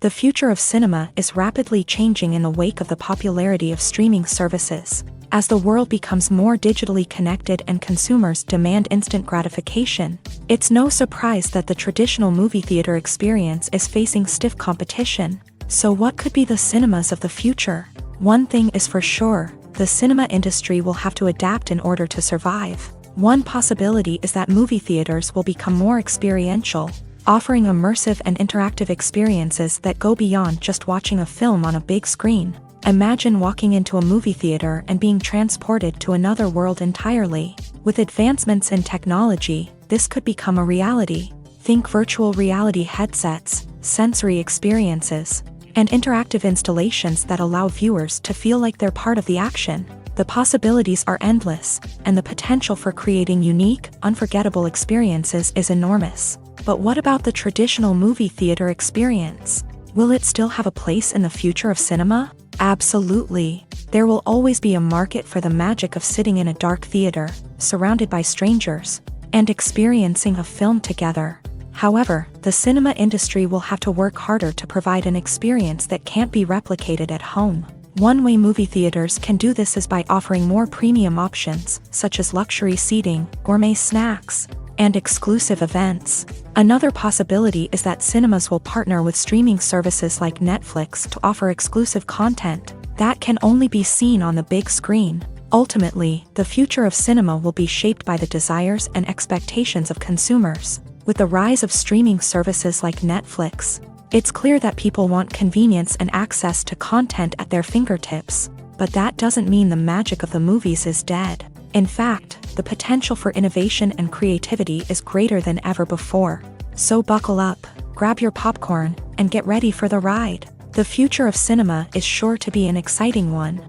[SPEAKER 1] The future of cinema is rapidly changing in the wake of the popularity of streaming services. As the world becomes more digitally connected and consumers demand instant gratification, it's no surprise that the traditional movie theater experience is facing stiff competition. So what could be the cinemas of the future? One thing is for sure, the cinema industry will have to adapt in order to survive. One possibility is that movie theaters will become more experiential, offering immersive and interactive experiences that go beyond just watching a film on a big screen. Imagine walking into a movie theater and being transported to another world entirely. With advancements in technology, this could become a reality. Think virtual reality headsets, sensory experiences, and interactive installations that allow viewers to feel like they're part of the action. The possibilities are endless, and the potential for creating unique, unforgettable experiences is enormous. But what about the traditional movie theater experience? Will it still have a place in the future of cinema? Absolutely. There will always be a market for the magic of sitting in a dark theater, surrounded by strangers, and experiencing a film together. However, the cinema industry will have to work harder to provide an experience that can't be replicated at home. One way movie theaters can do this is by offering more premium options, such as luxury seating, gourmet snacks, and exclusive events. Another possibility is that cinemas will partner with streaming services like Netflix to offer exclusive content that can only be seen on the big screen. Ultimately, the future of cinema will be shaped by the desires and expectations of consumers. With the rise of streaming services like Netflix, it's clear that people want convenience and access to content at their fingertips. But that doesn't mean the magic of the movies is dead. In fact, the potential for innovation and creativity is greater than ever before. So buckle up, grab your popcorn, and get ready for the ride. The future of cinema is sure to be an exciting one.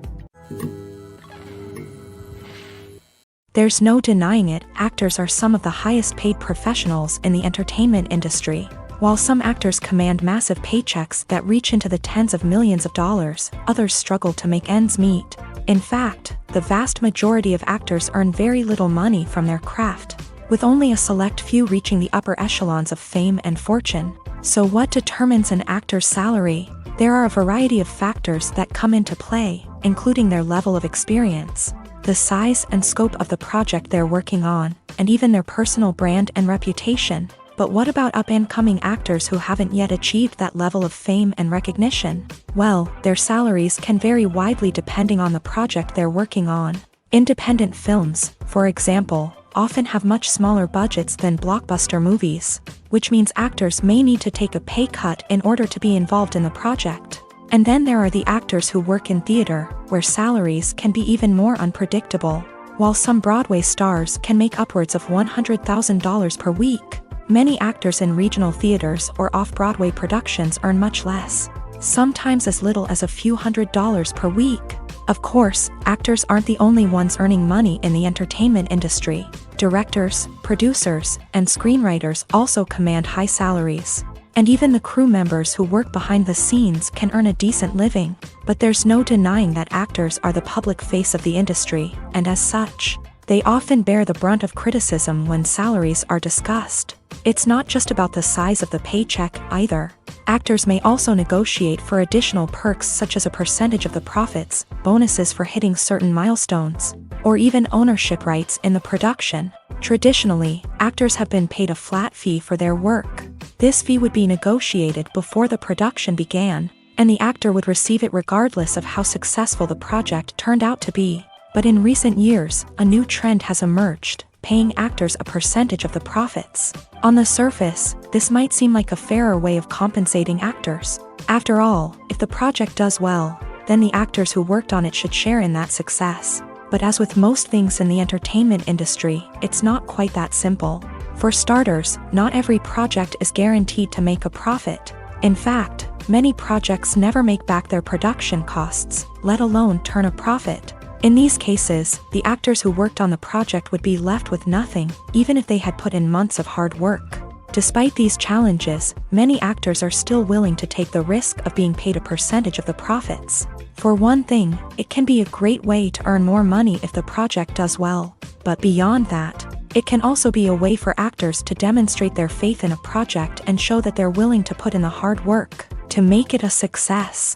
[SPEAKER 1] There's no denying it, actors are some of the highest paid professionals in the entertainment industry. While some actors command massive paychecks that reach into the tens of millions of dollars, others struggle to make ends meet. In fact, the vast majority of actors earn very little money from their craft, with only a select few reaching the upper echelons of fame and fortune. So what determines an actor's salary? There are a variety of factors that come into play, including their level of experience, the size and scope of the project they're working on, and even their personal brand and reputation. But what about up-and-coming actors who haven't yet achieved that level of fame and recognition? Well, their salaries can vary widely depending on the project they're working on. Independent films, for example, often have much smaller budgets than blockbuster movies, which means actors may need to take a pay cut in order to be involved in the project. And then there are the actors who work in theater, where salaries can be even more unpredictable. While some Broadway stars can make upwards of $100,000 per week, many actors in regional theaters or off-Broadway productions earn much less, sometimes as little as a few $100s per week. Of course, actors aren't the only ones earning money in the entertainment industry. Directors, producers, and screenwriters also command high salaries. And even the crew members who work behind the scenes can earn a decent living. But there's no denying that actors are the public face of the industry, and as such, they often bear the brunt of criticism when salaries are discussed. It's not just about the size of the paycheck either. Actors may also negotiate for additional perks such as a percentage of the profits, bonuses for hitting certain milestones, or even ownership rights in the production. Traditionally, actors have been paid a flat fee for their work. This fee would be negotiated before the production began, and the actor would receive it regardless of how successful the project turned out to be. But in recent years, a new trend has emerged, paying actors a percentage of the profits. On the surface, this might seem like a fairer way of compensating actors. After all, if the project does well, then the actors who worked on it should share in that success. But as with most things in the entertainment industry, it's not quite that simple. For starters, not every project is guaranteed to make a profit. In fact, many projects never make back their production costs, let alone turn a profit. In these cases, the actors who worked on the project would be left with nothing, even if they had put in months of hard work. Despite these challenges, many actors are still willing to take the risk of being paid a percentage of the profits. For one thing, it can be a great way to earn more money if the project does well. But beyond that, it can also be a way for actors to demonstrate their faith in a project and show that they're willing to put in the hard work to make it a success.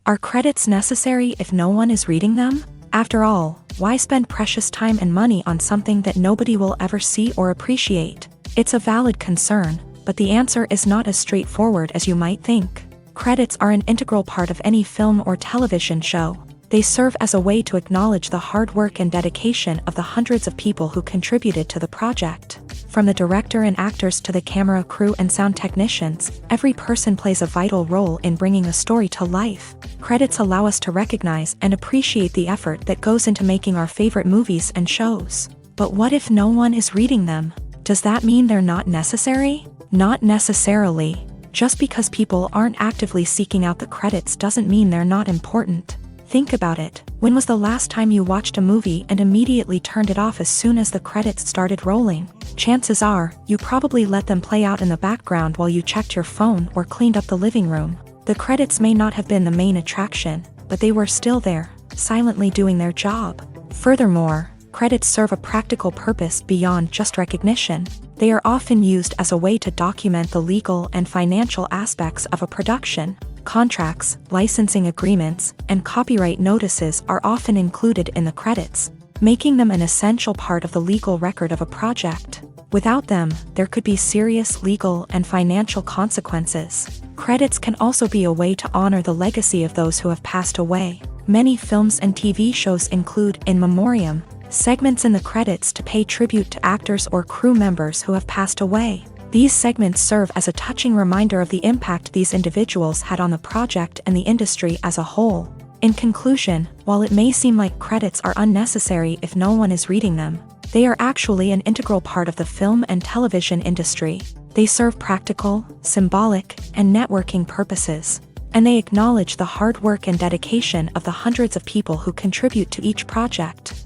[SPEAKER 1] Are credits necessary if no one is reading them? After all, why spend precious time and money on something that nobody will ever see or appreciate? It's a valid concern, but the answer is not as straightforward as you might think. Credits are an integral part of any film or television show. They serve as a way to acknowledge the hard work and dedication of the hundreds of people who contributed to the project. From the director and actors to the camera crew and sound technicians, every person plays a vital role in bringing a story to life. Credits allow us to recognize and appreciate the effort that goes into making our favorite movies and shows. But what if no one is reading them? Does that mean they're not necessary? Not necessarily. Just because people aren't actively seeking out the credits doesn't mean they're not important. Think about it. When was the last time you watched a movie and immediately turned it off as soon as the credits started rolling? Chances are, you probably let them play out in the background while you checked your phone or cleaned up the living room. The credits may not have been the main attraction, but they were still there, silently doing their job. Furthermore, credits serve a practical purpose beyond just recognition. They are often used as a way to document the legal and financial aspects of a production. Contracts, licensing agreements, and copyright notices are often included in the credits, making them an essential part of the legal record of a project. Without them, there could be serious legal and financial consequences. Credits can also be a way to honor the legacy of those who have passed away. Many films and TV shows include in memoriam segments in the credits to pay tribute to actors or crew members who have passed away. These segments serve as a touching reminder of the impact these individuals had on the project and the industry as a whole. In conclusion, while it may seem like credits are unnecessary if no one is reading them, they are actually an integral part of the film and television industry. They serve practical, symbolic, and networking purposes, and they acknowledge the hard work and dedication of the hundreds of people who contribute to each project.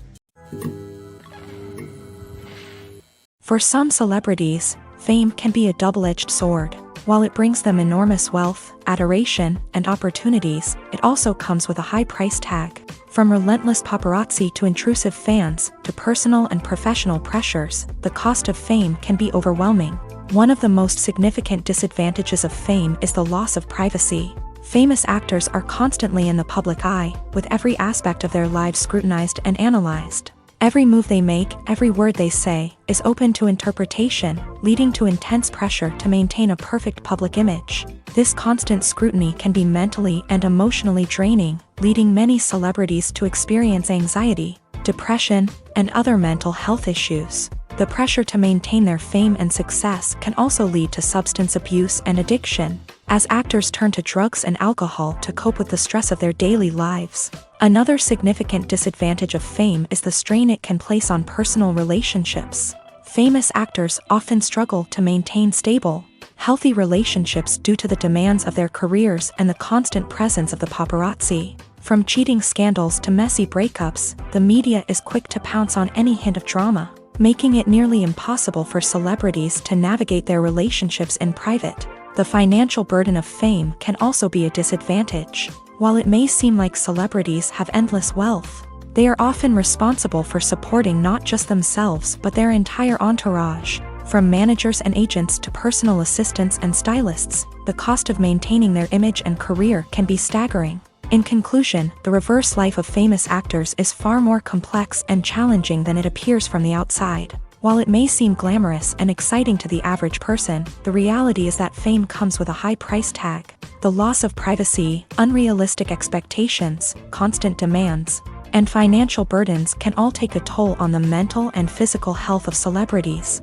[SPEAKER 1] For some celebrities, fame can be a double-edged sword. While it brings them enormous wealth, adoration, and opportunities, it also comes with a high price tag. From relentless paparazzi to intrusive fans, to personal and professional pressures, the cost of fame can be overwhelming. One of the most significant disadvantages of fame is the loss of privacy. Famous actors are constantly in the public eye, with every aspect of their lives scrutinized and analyzed. Every move they make, every word they say, is open to interpretation, leading to intense pressure to maintain a perfect public image. This constant scrutiny can be mentally and emotionally draining, leading many celebrities to experience anxiety, depression, and other mental health issues. The pressure to maintain their fame and success can also lead to substance abuse and addiction, as actors turn to drugs and alcohol to cope with the stress of their daily lives. Another significant disadvantage of fame is the strain it can place on personal relationships. Famous actors often struggle to maintain stable, healthy relationships due to the demands of their careers and the constant presence of the paparazzi. From cheating scandals to messy breakups, the media is quick to pounce on any hint of drama, making it nearly impossible for celebrities to navigate their relationships in private. The financial burden of fame can also be a disadvantage. While it may seem like celebrities have endless wealth, they are often responsible for supporting not just themselves but their entire entourage. From managers and agents to personal assistants and stylists, the cost of maintaining their image and career can be staggering. In conclusion, the reverse life of famous actors is far more complex and challenging than it appears from the outside. While it may seem glamorous and exciting to the average person, the reality is that fame comes with a high price tag. The loss of privacy, unrealistic expectations, constant demands, and financial burdens can all take a toll on the mental and physical health of celebrities.